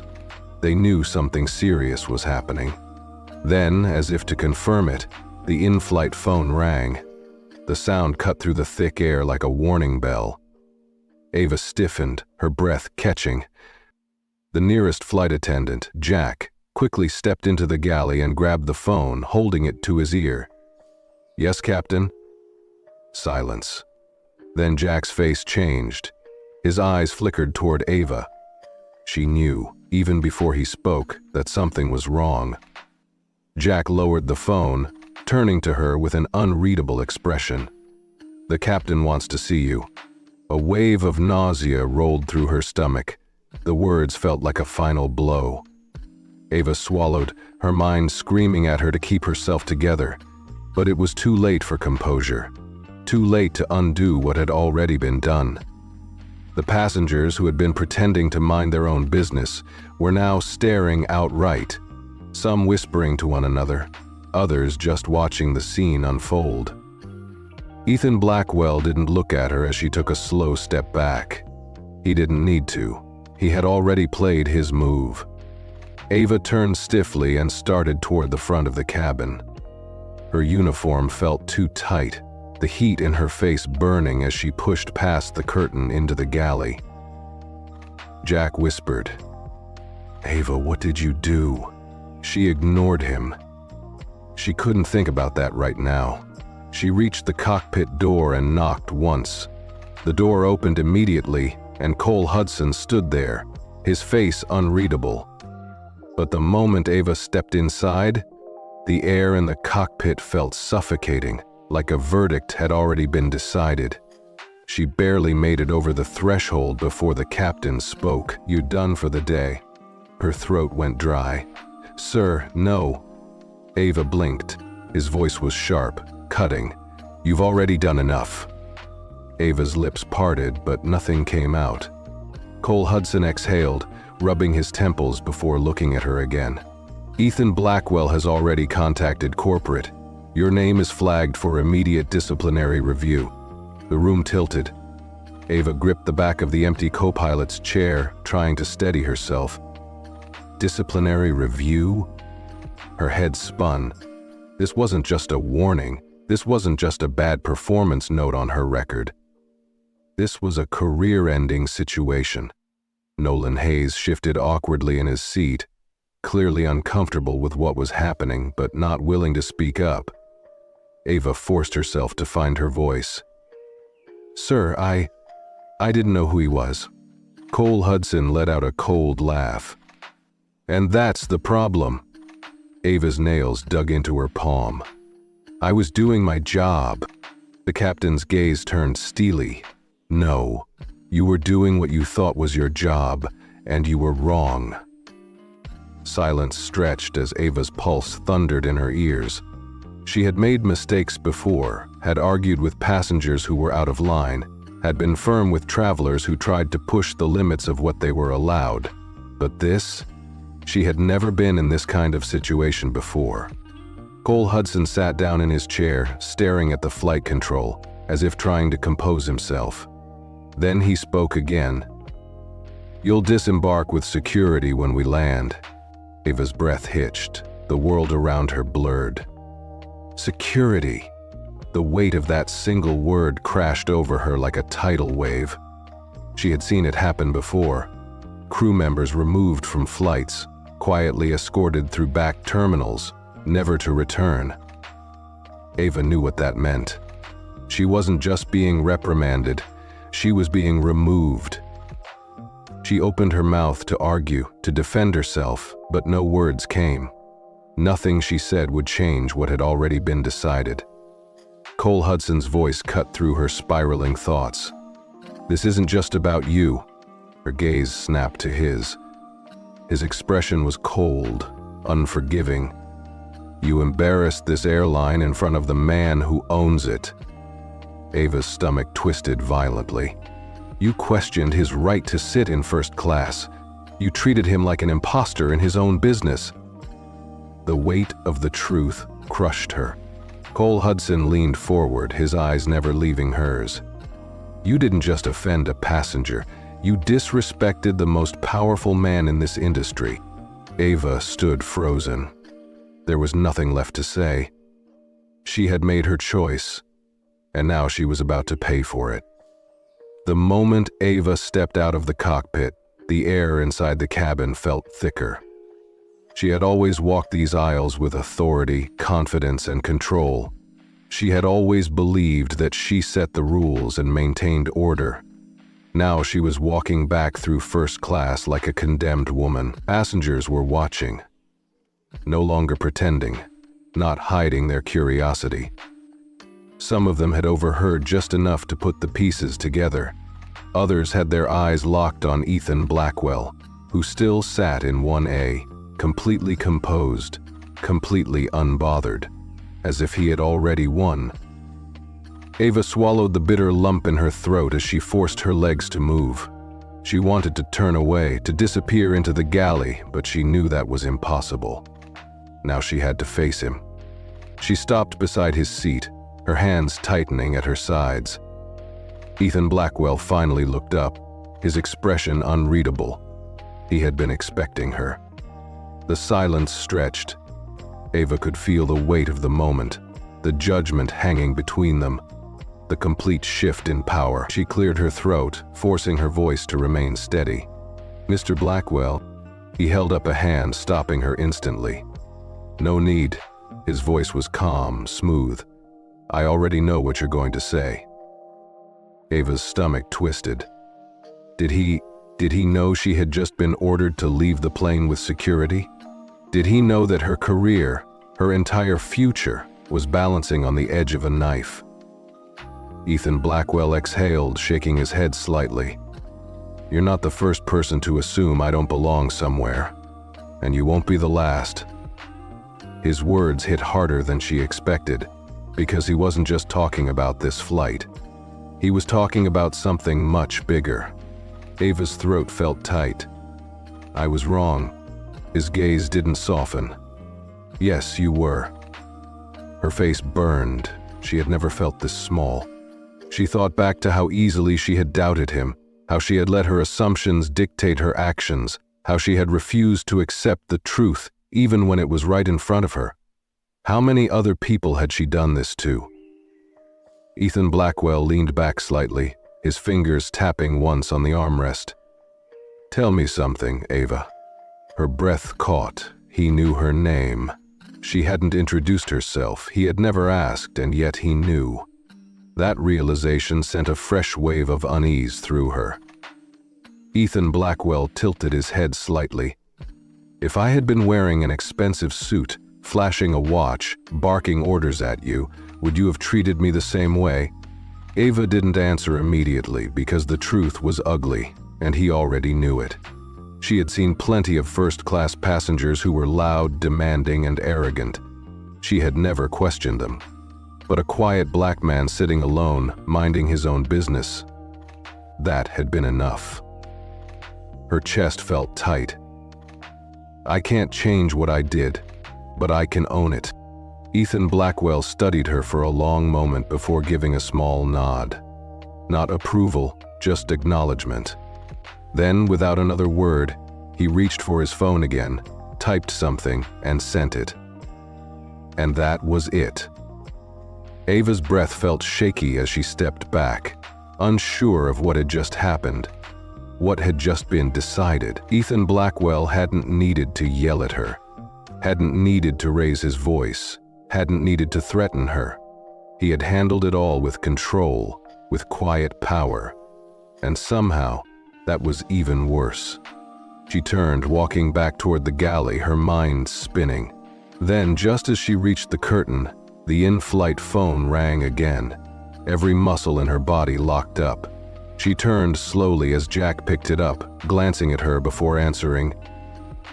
They knew something serious was happening. Then, as if to confirm it, the in-flight phone rang. The sound cut through the thick air like a warning bell. Ava stiffened, her breath catching. The nearest flight attendant, Jack, quickly stepped into the galley and grabbed the phone, holding it to his ear. "Yes, Captain?" Silence. Then Jack's face changed. His eyes flickered toward Ava. She knew, even before he spoke, that something was wrong. Jack lowered the phone, turning to her with an unreadable expression. "The captain wants to see you." A wave of nausea rolled through her stomach. The words felt like a final blow. Ava swallowed, her mind screaming at her to keep herself together. But it was too late for composure. Too late to undo what had already been done. The passengers who had been pretending to mind their own business were now staring outright, some whispering to one another, others just watching the scene unfold. Ethan Blackwell didn't look at her as she took a slow step back. He didn't need to. He had already played his move. Ava turned stiffly and started toward the front of the cabin. Her uniform felt too tight, the heat in her face burning as she pushed past the curtain into the galley. Jack whispered, "Ava, what did you do?" She ignored him. She couldn't think about that right now. She reached the cockpit door and knocked once. The door opened immediately, and Cole Hudson stood there, his face unreadable. But the moment Ava stepped inside, the air in the cockpit felt suffocating, like a verdict had already been decided. She barely made it over the threshold before the captain spoke. "You done for the day?" Her throat went dry. "Sir, no." Ava blinked. His voice was sharp, cutting. "You've already done enough." Ava's lips parted, but nothing came out. Cole Hudson exhaled, rubbing his temples before looking at her again. "Ethan Blackwell has already contacted corporate. Your name is flagged for immediate disciplinary review." The room tilted. Ava gripped the back of the empty co-pilot's chair, trying to steady herself. Disciplinary review? Her head spun. This wasn't just a warning. This wasn't just a bad performance note on her record. This was a career-ending situation. Nolan Hayes shifted awkwardly in his seat, clearly uncomfortable with what was happening, but not willing to speak up. Ava forced herself to find her voice. "Sir, I didn't know who he was." Cole Hudson let out a cold laugh. "And that's the problem." Ava's nails dug into her palm. "I was doing my job." The captain's gaze turned steely. "No, you were doing what you thought was your job, and you were wrong." Silence stretched as Ava's pulse thundered in her ears. She had made mistakes before, had argued with passengers who were out of line, had been firm with travelers who tried to push the limits of what they were allowed. But this? She had never been in this kind of situation before. Cole Hudson sat down in his chair, staring at the flight control, as if trying to compose himself. Then he spoke again. You'll disembark with security when we land. Ava's breath hitched, the world around her blurred. Security. The weight of that single word crashed over her like a tidal wave. She had seen it happen before. Crew members removed from flights, quietly escorted through back terminals, never to return. Ava knew what that meant. She wasn't just being reprimanded, she was being removed. She opened her mouth to argue, to defend herself, but no words came. Nothing she said would change what had already been decided. Cole Hudson's voice cut through her spiraling thoughts. This isn't just about you. Her gaze snapped to his. His expression was cold, unforgiving. You embarrassed this airline in front of the man who owns it. Ava's stomach twisted violently. You questioned his right to sit in first class. You treated him like an imposter in his own business. The weight of the truth crushed her. Cole Hudson leaned forward, his eyes never leaving hers. You didn't just offend a passenger, you disrespected the most powerful man in this industry. Ava stood frozen. There was nothing left to say. She had made her choice, and now she was about to pay for it. The moment Ava stepped out of the cockpit, the air inside the cabin felt thicker. She had always walked these aisles with authority, confidence, and control. She had always believed that she set the rules and maintained order. Now she was walking back through first class like a condemned woman. Passengers were watching. No longer pretending, not hiding their curiosity. Some of them had overheard just enough to put the pieces together. Others had their eyes locked on Ethan Blackwell, who still sat in 1A, completely composed, completely unbothered, as if he had already won. Ava swallowed the bitter lump in her throat as she forced her legs to move. She wanted to turn away, to disappear into the galley, but she knew that was impossible. Now she had to face him. She stopped beside his seat, her hands tightening at her sides. Ethan Blackwell finally looked up, his expression unreadable. He had been expecting her. The silence stretched. Ava could feel the weight of the moment, the judgment hanging between them, the complete shift in power. She cleared her throat, forcing her voice to remain steady. Mr. Blackwell, he held up a hand, stopping her instantly. No need. His voice was calm, smooth. I already know what you're going to say. Ava's stomach twisted. Did he know she had just been ordered to leave the plane with security? Did he know that her career, her entire future, was balancing on the edge of a knife? Ethan Blackwell exhaled, shaking his head slightly. You're not the first person to assume I don't belong somewhere, and you won't be the last. His words hit harder than she expected, because he wasn't just talking about this flight. He was talking about something much bigger. Ava's throat felt tight. I was wrong. His gaze didn't soften. Yes, you were. Her face burned. She had never felt this small. She thought back to how easily she had doubted him, how she had let her assumptions dictate her actions, how she had refused to accept the truth even when it was right in front of her. How many other people had she done this to? Ethan Blackwell leaned back slightly, his fingers tapping once on the armrest. Tell me something, Ava. Her breath caught. He knew her name. She hadn't introduced herself. He had never asked, and yet he knew. That realization sent a fresh wave of unease through her. Ethan Blackwell tilted his head slightly. If I had been wearing an expensive suit, flashing a watch, barking orders at you, would you have treated me the same way? Ava didn't answer immediately because the truth was ugly, and he already knew it. She had seen plenty of first-class passengers who were loud, demanding, and arrogant. She had never questioned them. But a quiet black man sitting alone, minding his own business, that had been enough. Her chest felt tight. I can't change what I did, but I can own it. Ethan Blackwell studied her for a long moment before giving a small nod. Not approval, just acknowledgement. Then, without another word, he reached for his phone again, typed something, and sent it. And that was it. Ava's breath felt shaky as she stepped back, unsure of what had just happened, what had just been decided. Ethan Blackwell hadn't needed to yell at her, hadn't needed to raise his voice, hadn't needed to threaten her. He had handled it all with control, with quiet power. And somehow, that was even worse. She turned, walking back toward the galley, her mind spinning. Then, just as she reached the curtain, the in-flight phone rang again. Every muscle in her body locked up. She turned slowly as Jack picked it up, glancing at her before answering,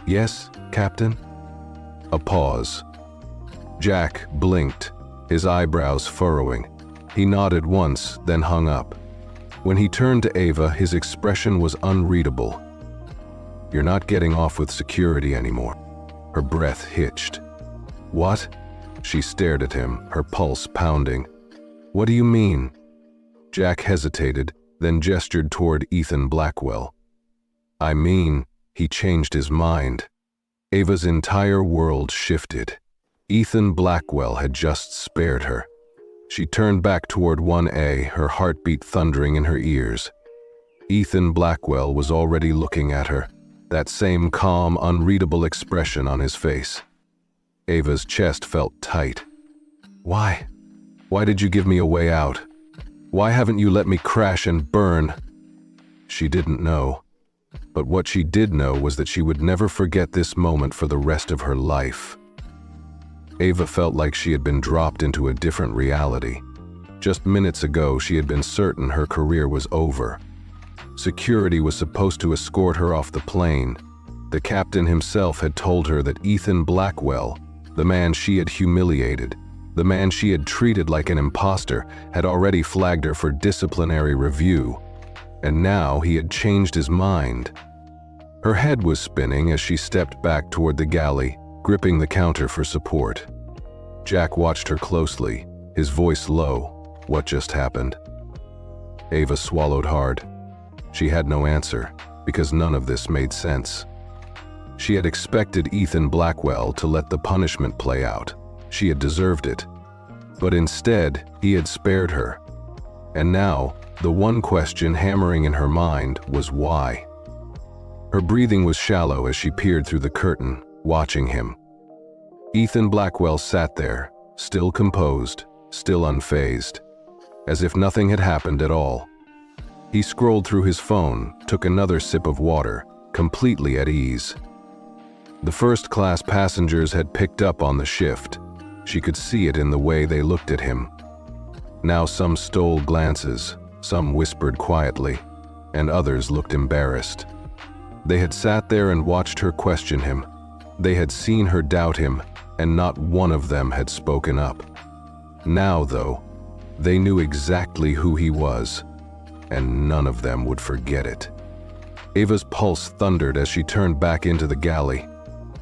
"Yes, Captain?" A pause. Jack blinked, his eyebrows furrowing. He nodded once, then hung up. When he turned to Ava, his expression was unreadable. "You're not getting off with security anymore." Her breath hitched. "What?" She stared at him, her pulse pounding. "What do you mean?" Jack hesitated, then gestured toward Ethan Blackwell. "I mean," he changed his mind. Ava's entire world shifted. Ethan Blackwell had just spared her. She turned back toward 1A, her heartbeat thundering in her ears. Ethan Blackwell was already looking at her, that same calm, unreadable expression on his face. Ava's chest felt tight. "Why? Why did you give me a way out? Why haven't you let me crash and burn?" She didn't know. But what she did know was that she would never forget this moment for the rest of her life. Ava felt like she had been dropped into a different reality. Just minutes ago, she had been certain her career was over. Security was supposed to escort her off the plane. The captain himself had told her that Ethan Blackwell, the man she had humiliated, the man she had treated like an imposter, had already flagged her for disciplinary review. And now he had changed his mind. Her head was spinning as she stepped back toward the galley, gripping the counter for support. Jack watched her closely, his voice low. What just happened? Ava swallowed hard. She had no answer, because none of this made sense. She had expected Ethan Blackwell to let the punishment play out. She had deserved it. But instead, he had spared her. And now, the one question hammering in her mind was why. Her breathing was shallow as she peered through the curtain, watching him. Ethan Blackwell sat there, still composed, still unfazed, as if nothing had happened at all. He scrolled through his phone, took another sip of water, completely at ease. The first-class passengers had picked up on the shift. She could see it in the way they looked at him. Now some stole glances, some whispered quietly, and others looked embarrassed. They had sat there and watched her question him. They had seen her doubt him, and not one of them had spoken up. Now, though, they knew exactly who he was, and none of them would forget it. Ava's pulse thundered as she turned back into the galley.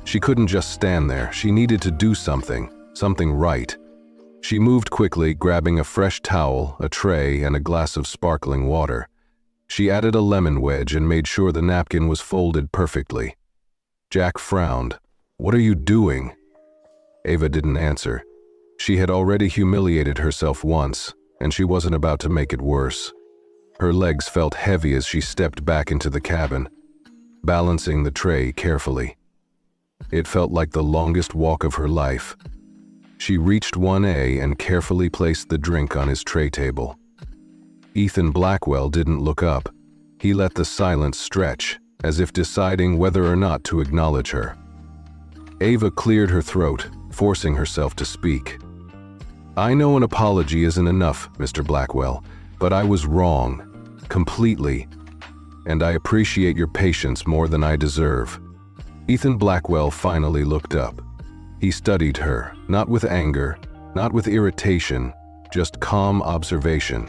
She couldn't just stand there. She needed to do something right. She moved quickly, grabbing a fresh towel, a tray, and a glass of sparkling water. She added a lemon wedge and made sure the napkin was folded perfectly. Jack frowned. "What are you doing?" Ava didn't answer. She had already humiliated herself once, and she wasn't about to make it worse. Her legs felt heavy as she stepped back into the cabin, balancing the tray carefully. It felt like the longest walk of her life. She reached 1A and carefully placed the drink on his tray table. Ethan Blackwell didn't look up. He let the silence stretch, as if deciding whether or not to acknowledge her. Ava cleared her throat, forcing herself to speak. "I know an apology isn't enough, Mr. Blackwell, but I was wrong. Completely. And I appreciate your patience more than I deserve." Ethan Blackwell finally looked up. He studied her, not with anger, not with irritation, just calm observation.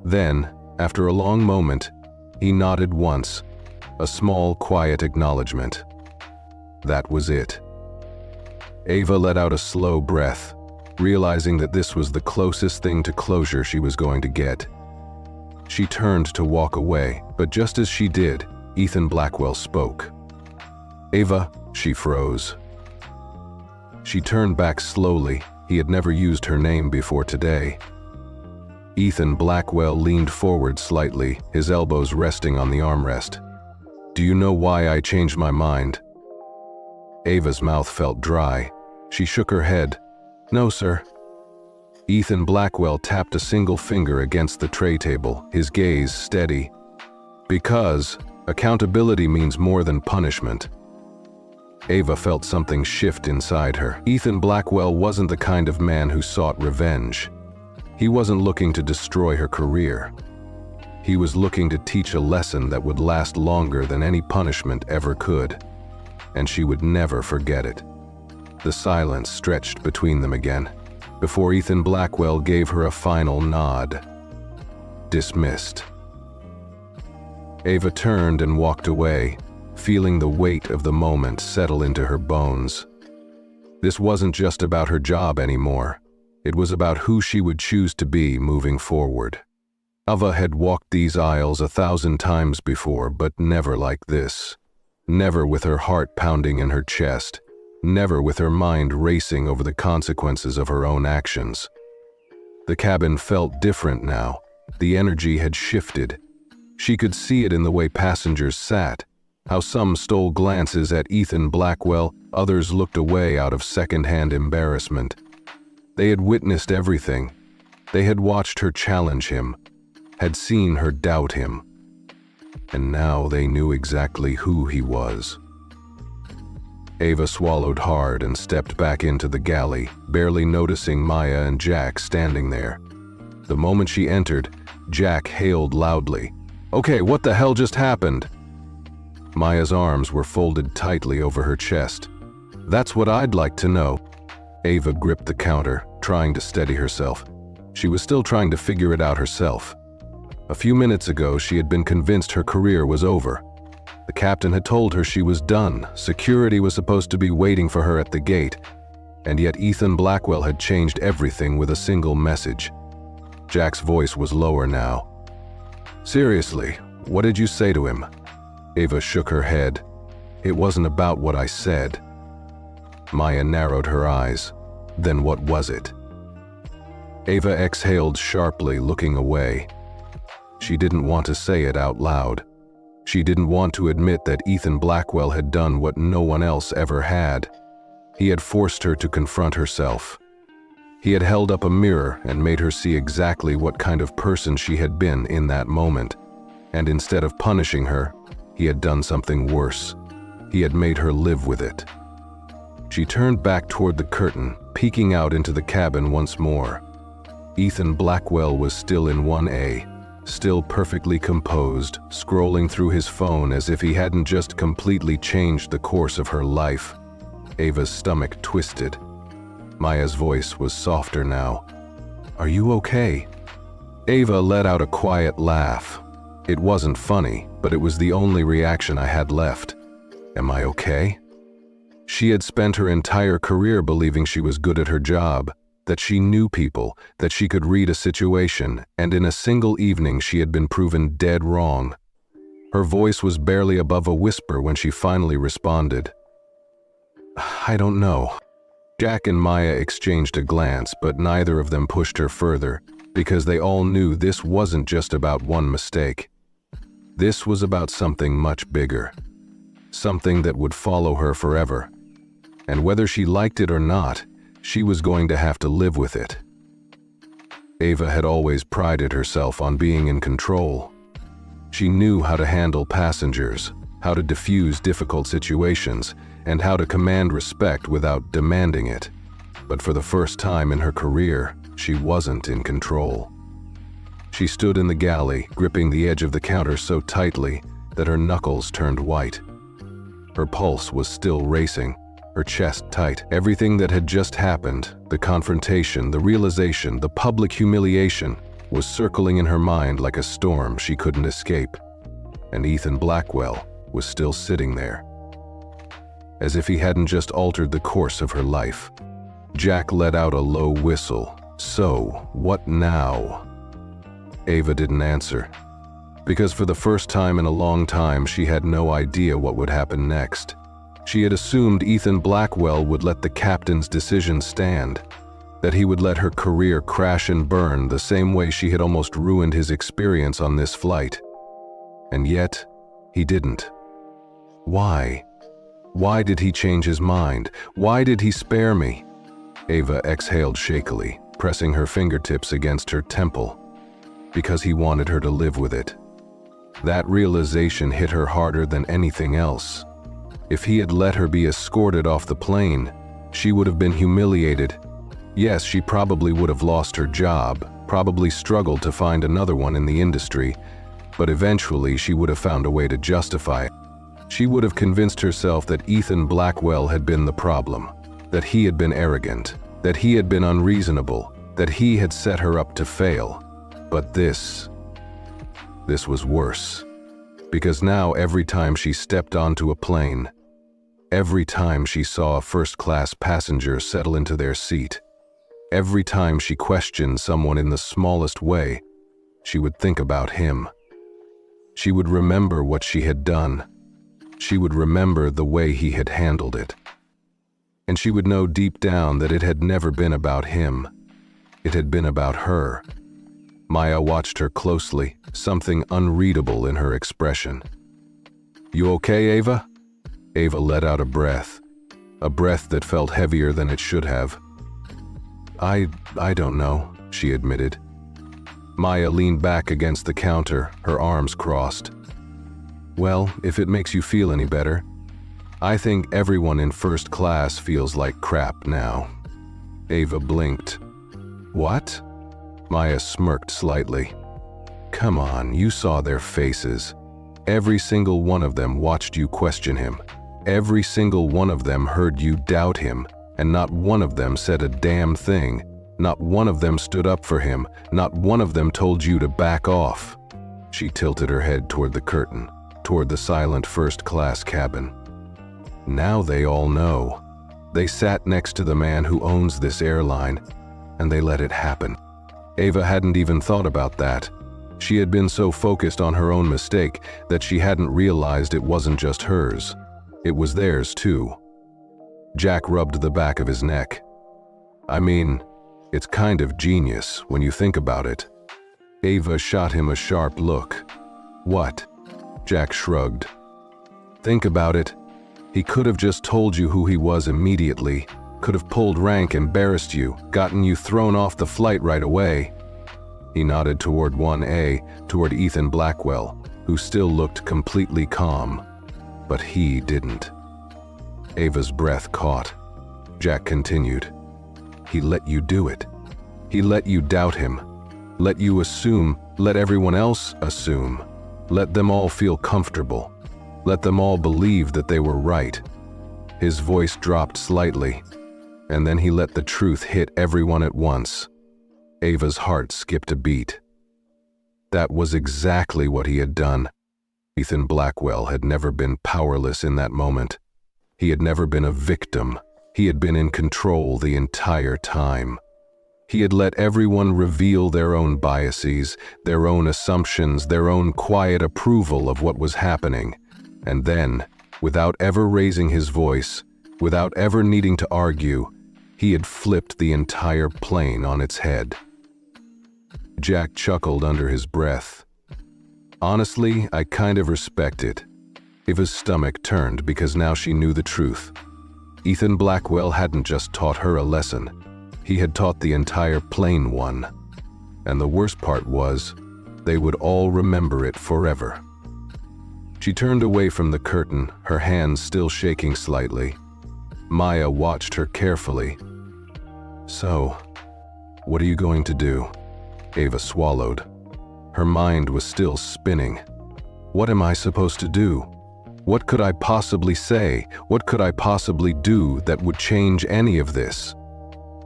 Then, after a long moment, he nodded once, a small, quiet acknowledgement. That was it. Ava let out a slow breath, realizing that this was the closest thing to closure she was going to get. She turned to walk away, but just as she did, Ethan Blackwell spoke. "Ava," she froze. She turned back slowly. He had never used her name before today. Ethan Blackwell leaned forward slightly, his elbows resting on the armrest. "Do you know why I changed my mind?" Ava's mouth felt dry. She shook her head. "No, sir." Ethan Blackwell tapped a single finger against the tray table, his gaze steady. "Because accountability means more than punishment." Ava felt something shift inside her. Ethan Blackwell wasn't the kind of man who sought revenge. He wasn't looking to destroy her career. He was looking to teach a lesson that would last longer than any punishment ever could, and she would never forget it. The silence stretched between them again, before Ethan Blackwell gave her a final nod. Dismissed. Ava turned and walked away, feeling the weight of the moment settle into her bones. This wasn't just about her job anymore. It was about who she would choose to be moving forward. Ava had walked these aisles 1,000 times before, but never like this. Never with her heart pounding in her chest. Never with her mind racing over the consequences of her own actions. The cabin felt different now. The energy had shifted. She could see it in the way passengers sat, how some stole glances at Ethan Blackwell, others looked away out of second-hand embarrassment. They had witnessed everything. They had watched her challenge him, had seen her doubt him. And now they knew exactly who he was. Ava swallowed hard and stepped back into the galley, barely noticing Maya and Jack standing there. The moment she entered, Jack hailed loudly, "Okay, what the hell just happened?" Maya's arms were folded tightly over her chest. "That's what I'd like to know." Ava gripped the counter, trying to steady herself. She was still trying to figure it out herself. A few minutes ago, she had been convinced her career was over. The captain had told her she was done. Security was supposed to be waiting for her at the gate. And yet Ethan Blackwell had changed everything with a single message. Jack's voice was lower now. "Seriously, what did you say to him?" Ava shook her head. "It wasn't about what I said." Maya narrowed her eyes. "Then what was it?" Ava exhaled sharply, looking away. She didn't want to say it out loud. She didn't want to admit that Ethan Blackwell had done what no one else ever had. He had forced her to confront herself. He had held up a mirror and made her see exactly what kind of person she had been in that moment. And instead of punishing her, he had done something worse. He had made her live with it. She turned back toward the curtain, peeking out into the cabin once more. Ethan Blackwell was still in 1A, still perfectly composed, scrolling through his phone as if he hadn't just completely changed the course of her life. Ava's stomach twisted. Maya's voice was softer now. "Are you okay?" Ava let out a quiet laugh. It wasn't funny, but it was the only reaction I had left. Am I okay? She had spent her entire career believing she was good at her job, that she knew people, that she could read a situation, and in a single evening she had been proven dead wrong. Her voice was barely above a whisper when she finally responded. "I don't know." Jack and Maya exchanged a glance, but neither of them pushed her further, because they all knew this wasn't just about one mistake. This was about something much bigger. Something that would follow her forever. And whether she liked it or not, she was going to have to live with it. Ava had always prided herself on being in control. She knew how to handle passengers, how to diffuse difficult situations, and how to command respect without demanding it. But for the first time in her career, she wasn't in control. She stood in the galley, gripping the edge of the counter so tightly that her knuckles turned white. Her pulse was still racing, her chest tight. Everything that had just happened, the confrontation, the realization, the public humiliation, was circling in her mind like a storm she couldn't escape. And Ethan Blackwell was still sitting there, as if he hadn't just altered the course of her life. Jack let out a low whistle. So, what now? Ava didn't answer, because for the first time in a long time she had no idea what would happen next. She had assumed Ethan Blackwell would let the captain's decision stand, that he would let her career crash and burn the same way she had almost ruined his experience on this flight. And yet, he didn't. Why? Why did he change his mind? Why did he spare me? Ava exhaled shakily, pressing her fingertips against her temple. Because he wanted her to live with it. That realization hit her harder than anything else. If he had let her be escorted off the plane, she would have been humiliated. Yes, she probably would have lost her job, probably struggled to find another one in the industry, but eventually she would have found a way to justify it. She would have convinced herself that Ethan Blackwell had been the problem, that he had been arrogant, that he had been unreasonable, that he had set her up to fail. But this was worse. Because now every time she stepped onto a plane, every time she saw a first-class passenger settle into their seat, every time she questioned someone in the smallest way, she would think about him. She would remember what she had done. She would remember the way he had handled it. And she would know deep down that it had never been about him. It had been about her. Maya watched her closely, something unreadable in her expression. "You okay, Ava?" Ava let out a breath that felt heavier than it should have. I don't know," she admitted. Maya leaned back against the counter, her arms crossed. "Well, if it makes you feel any better, I think everyone in first class feels like crap now." Ava blinked. "What?" Maya smirked slightly. "Come on, you saw their faces. Every single one of them watched you question him. Every single one of them heard you doubt him, and not one of them said a damn thing. Not one of them stood up for him. Not one of them told you to back off." She tilted her head toward the curtain, toward the silent first-class cabin. "Now they all know. They sat next to the man who owns this airline, and they let it happen." Ava hadn't even thought about that. She had been so focused on her own mistake that she hadn't realized it wasn't just hers. It was theirs too. Jack rubbed the back of his neck. "I mean, it's kind of genius when you think about it." Ava shot him a sharp look. "What?" Jack shrugged. "Think about it. He could have just told you who he was immediately, could have pulled rank, embarrassed you, gotten you thrown off the flight right away." He nodded toward 1A, toward Ethan Blackwell, who still looked completely calm. But he didn't. Ava's breath caught. Jack continued. "He let you do it. He let you doubt him. Let you assume, let everyone else assume. Let them all feel comfortable. Let them all believe that they were right." His voice dropped slightly, and then he let the truth hit everyone at once. Ava's heart skipped a beat. That was exactly what he had done. Ethan Blackwell had never been powerless in that moment. He had never been a victim. He had been in control the entire time. He had let everyone reveal their own biases, their own assumptions, their own quiet approval of what was happening. And then, without ever raising his voice, without ever needing to argue, he had flipped the entire plane on its head. Jack chuckled under his breath. "Honestly, I kind of respect it." Ava's stomach turned because now she knew the truth. Ethan Blackwell hadn't just taught her a lesson. He had taught the entire plane one. And the worst part was, they would all remember it forever. She turned away from the curtain, her hands still shaking slightly. Maya watched her carefully. "So, what are you going to do?" Ava swallowed. Her mind was still spinning. "What am I supposed to do? What could I possibly say? What could I possibly do that would change any of this?"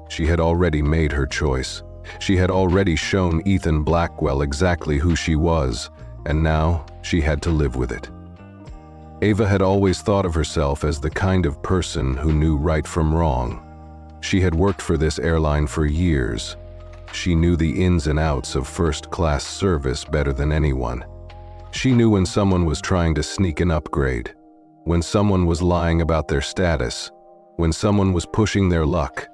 She had already made her choice. She had already shown Ethan Blackwell exactly who she was, and now she had to live with it. Ava had always thought of herself as the kind of person who knew right from wrong. She had worked for this airline for years. She knew the ins and outs of first-class service better than anyone. She knew when someone was trying to sneak an upgrade, when someone was lying about their status, when someone was pushing their luck.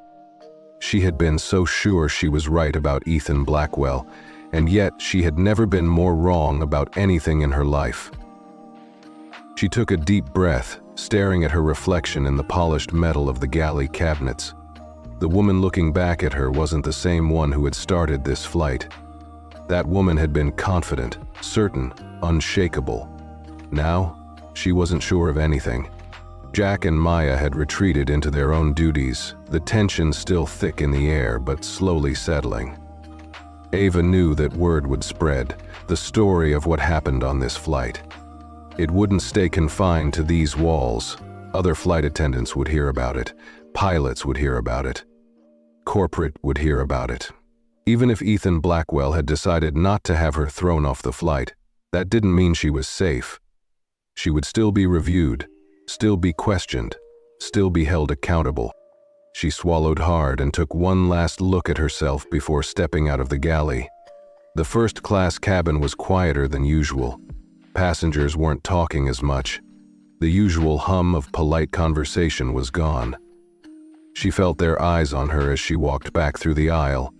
She had been so sure she was right about Ethan Blackwell, and yet she had never been more wrong about anything in her life. She took a deep breath, staring at her reflection in the polished metal of the galley cabinets. The woman looking back at her wasn't the same one who had started this flight. That woman had been confident, certain, unshakable. Now, she wasn't sure of anything. Jack and Maya had retreated into their own duties, the tension still thick in the air but slowly settling. Ava knew that word would spread, the story of what happened on this flight. It wouldn't stay confined to these walls. Other flight attendants would hear about it. Pilots would hear about it. Corporate would hear about it. Even if Ethan Blackwell had decided not to have her thrown off the flight, that didn't mean she was safe. She would still be reviewed, still be questioned, still be held accountable. She swallowed hard and took one last look at herself before stepping out of the galley. The first-class cabin was quieter than usual. Passengers weren't talking as much. The usual hum of polite conversation was gone. She felt their eyes on her as she walked back through the aisle,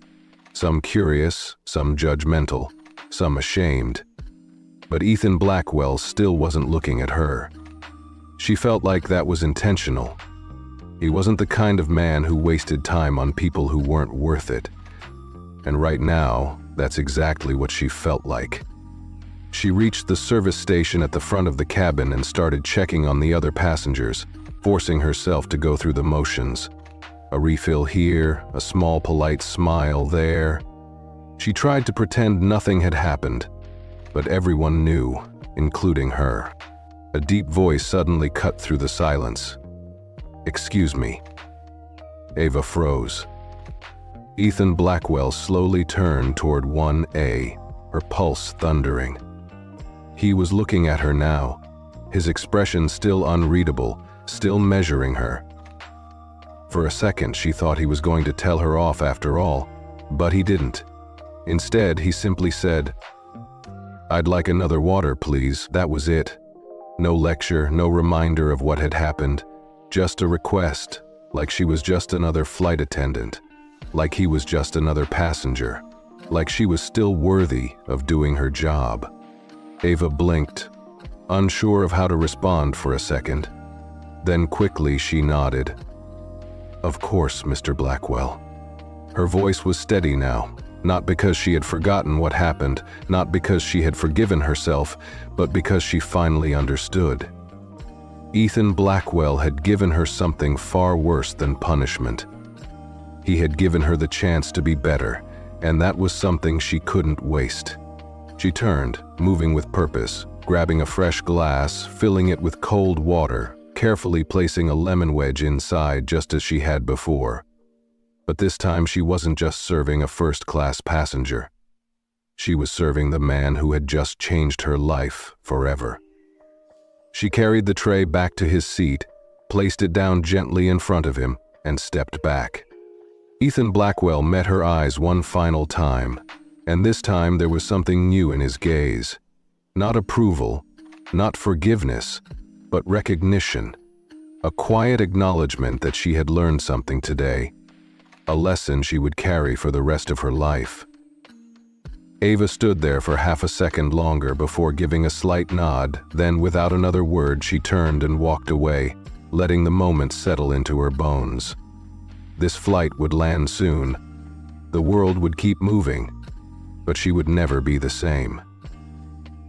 some curious, some judgmental, some ashamed. But Ethan Blackwell still wasn't looking at her. She felt like that was intentional. He wasn't the kind of man who wasted time on people who weren't worth it. And right now, that's exactly what she felt like. She reached the service station at the front of the cabin and started checking on the other passengers, forcing herself to go through the motions. A refill here, a small polite smile there. She tried to pretend nothing had happened, but everyone knew, including her. A deep voice suddenly cut through the silence. "Excuse me." Ava froze. Ethan Blackwell slowly turned toward 1A, her pulse thundering. He was looking at her now, his expression still unreadable, still measuring her. For a second, she thought he was going to tell her off after all, but he didn't. Instead, he simply said, "I'd like another water, please." That was it. No lecture, no reminder of what had happened. Just a request, like she was just another flight attendant, like he was just another passenger, like she was still worthy of doing her job. Ava blinked, unsure of how to respond for a second. Then quickly she nodded. "Of course, Mr. Blackwell." Her voice was steady now, not because she had forgotten what happened, not because she had forgiven herself, but because she finally understood. Ethan Blackwell had given her something far worse than punishment. He had given her the chance to be better, and that was something she couldn't waste. She turned, moving with purpose, grabbing a fresh glass, filling it with cold water, carefully placing a lemon wedge inside just as she had before. But this time she wasn't just serving a first-class passenger. She was serving the man who had just changed her life forever. She carried the tray back to his seat, placed it down gently in front of him, and stepped back. Ethan Blackwell met her eyes one final time, and this time there was something new in his gaze. Not approval, not forgiveness, but recognition. A quiet acknowledgement that she had learned something today, a lesson she would carry for the rest of her life. Ava stood there for half a second longer before giving a slight nod, then without another word she turned and walked away, letting the moment settle into her bones. This flight would land soon. The world would keep moving, but she would never be the same.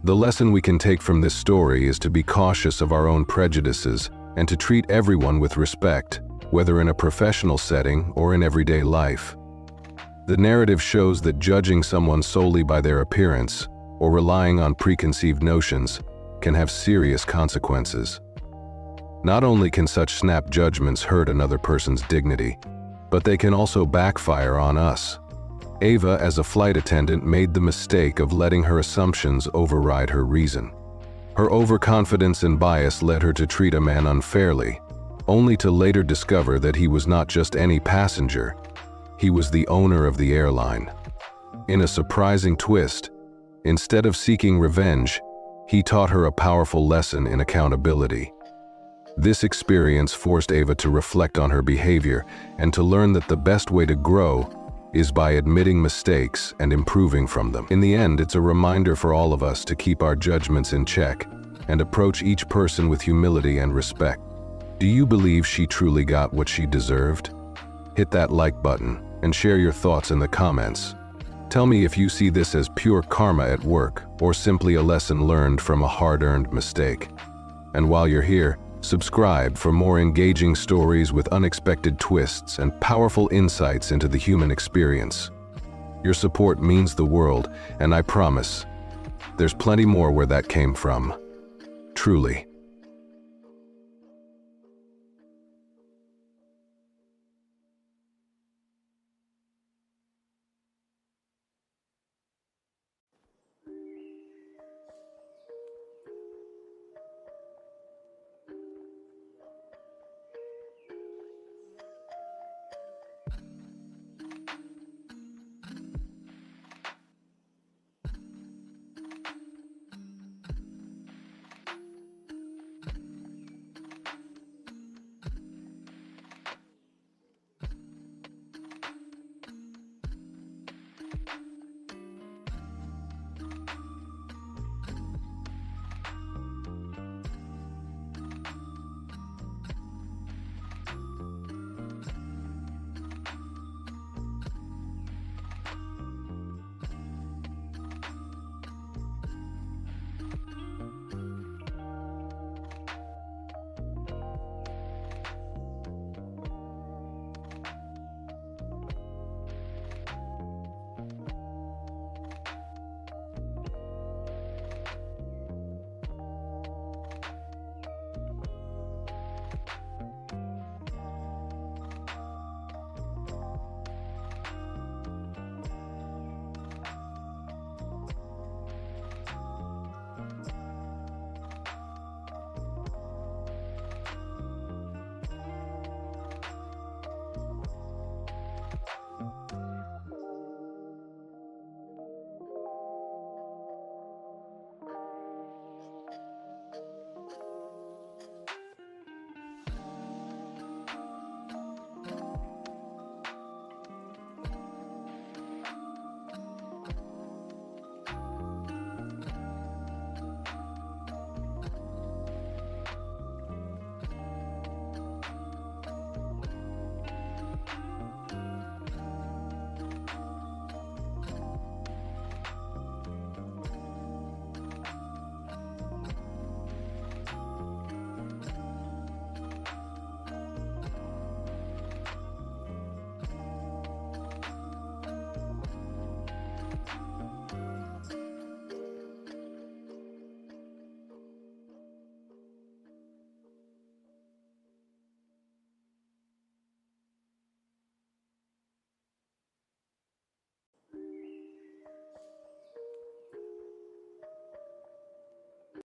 The lesson we can take from this story is to be cautious of our own prejudices and to treat everyone with respect, whether in a professional setting or in everyday life. The narrative shows that judging someone solely by their appearance or relying on preconceived notions can have serious consequences. Not only can such snap judgments hurt another person's dignity, but they can also backfire on us. Ava, as a flight attendant, made the mistake of letting her assumptions override her reason. Her overconfidence and bias led her to treat a man unfairly, only to later discover that he was not just any passenger. he was the owner of the airline. In a surprising twist, instead of seeking revenge, he taught her a powerful lesson in accountability. This experience forced Ava to reflect on her behavior and to learn that the best way to grow is by admitting mistakes and improving from them. In the end, it's a reminder for all of us to keep our judgments in check and approach each person with humility and respect. Do you believe she truly got what she deserved? Hit that like button and share your thoughts in the comments. Tell me if you see this as pure karma at work or simply a lesson learned from a hard-earned mistake. And while you're here, subscribe for more engaging stories with unexpected twists and powerful insights into the human experience. Your support means the world, and I promise, there's plenty more where that came from. Truly.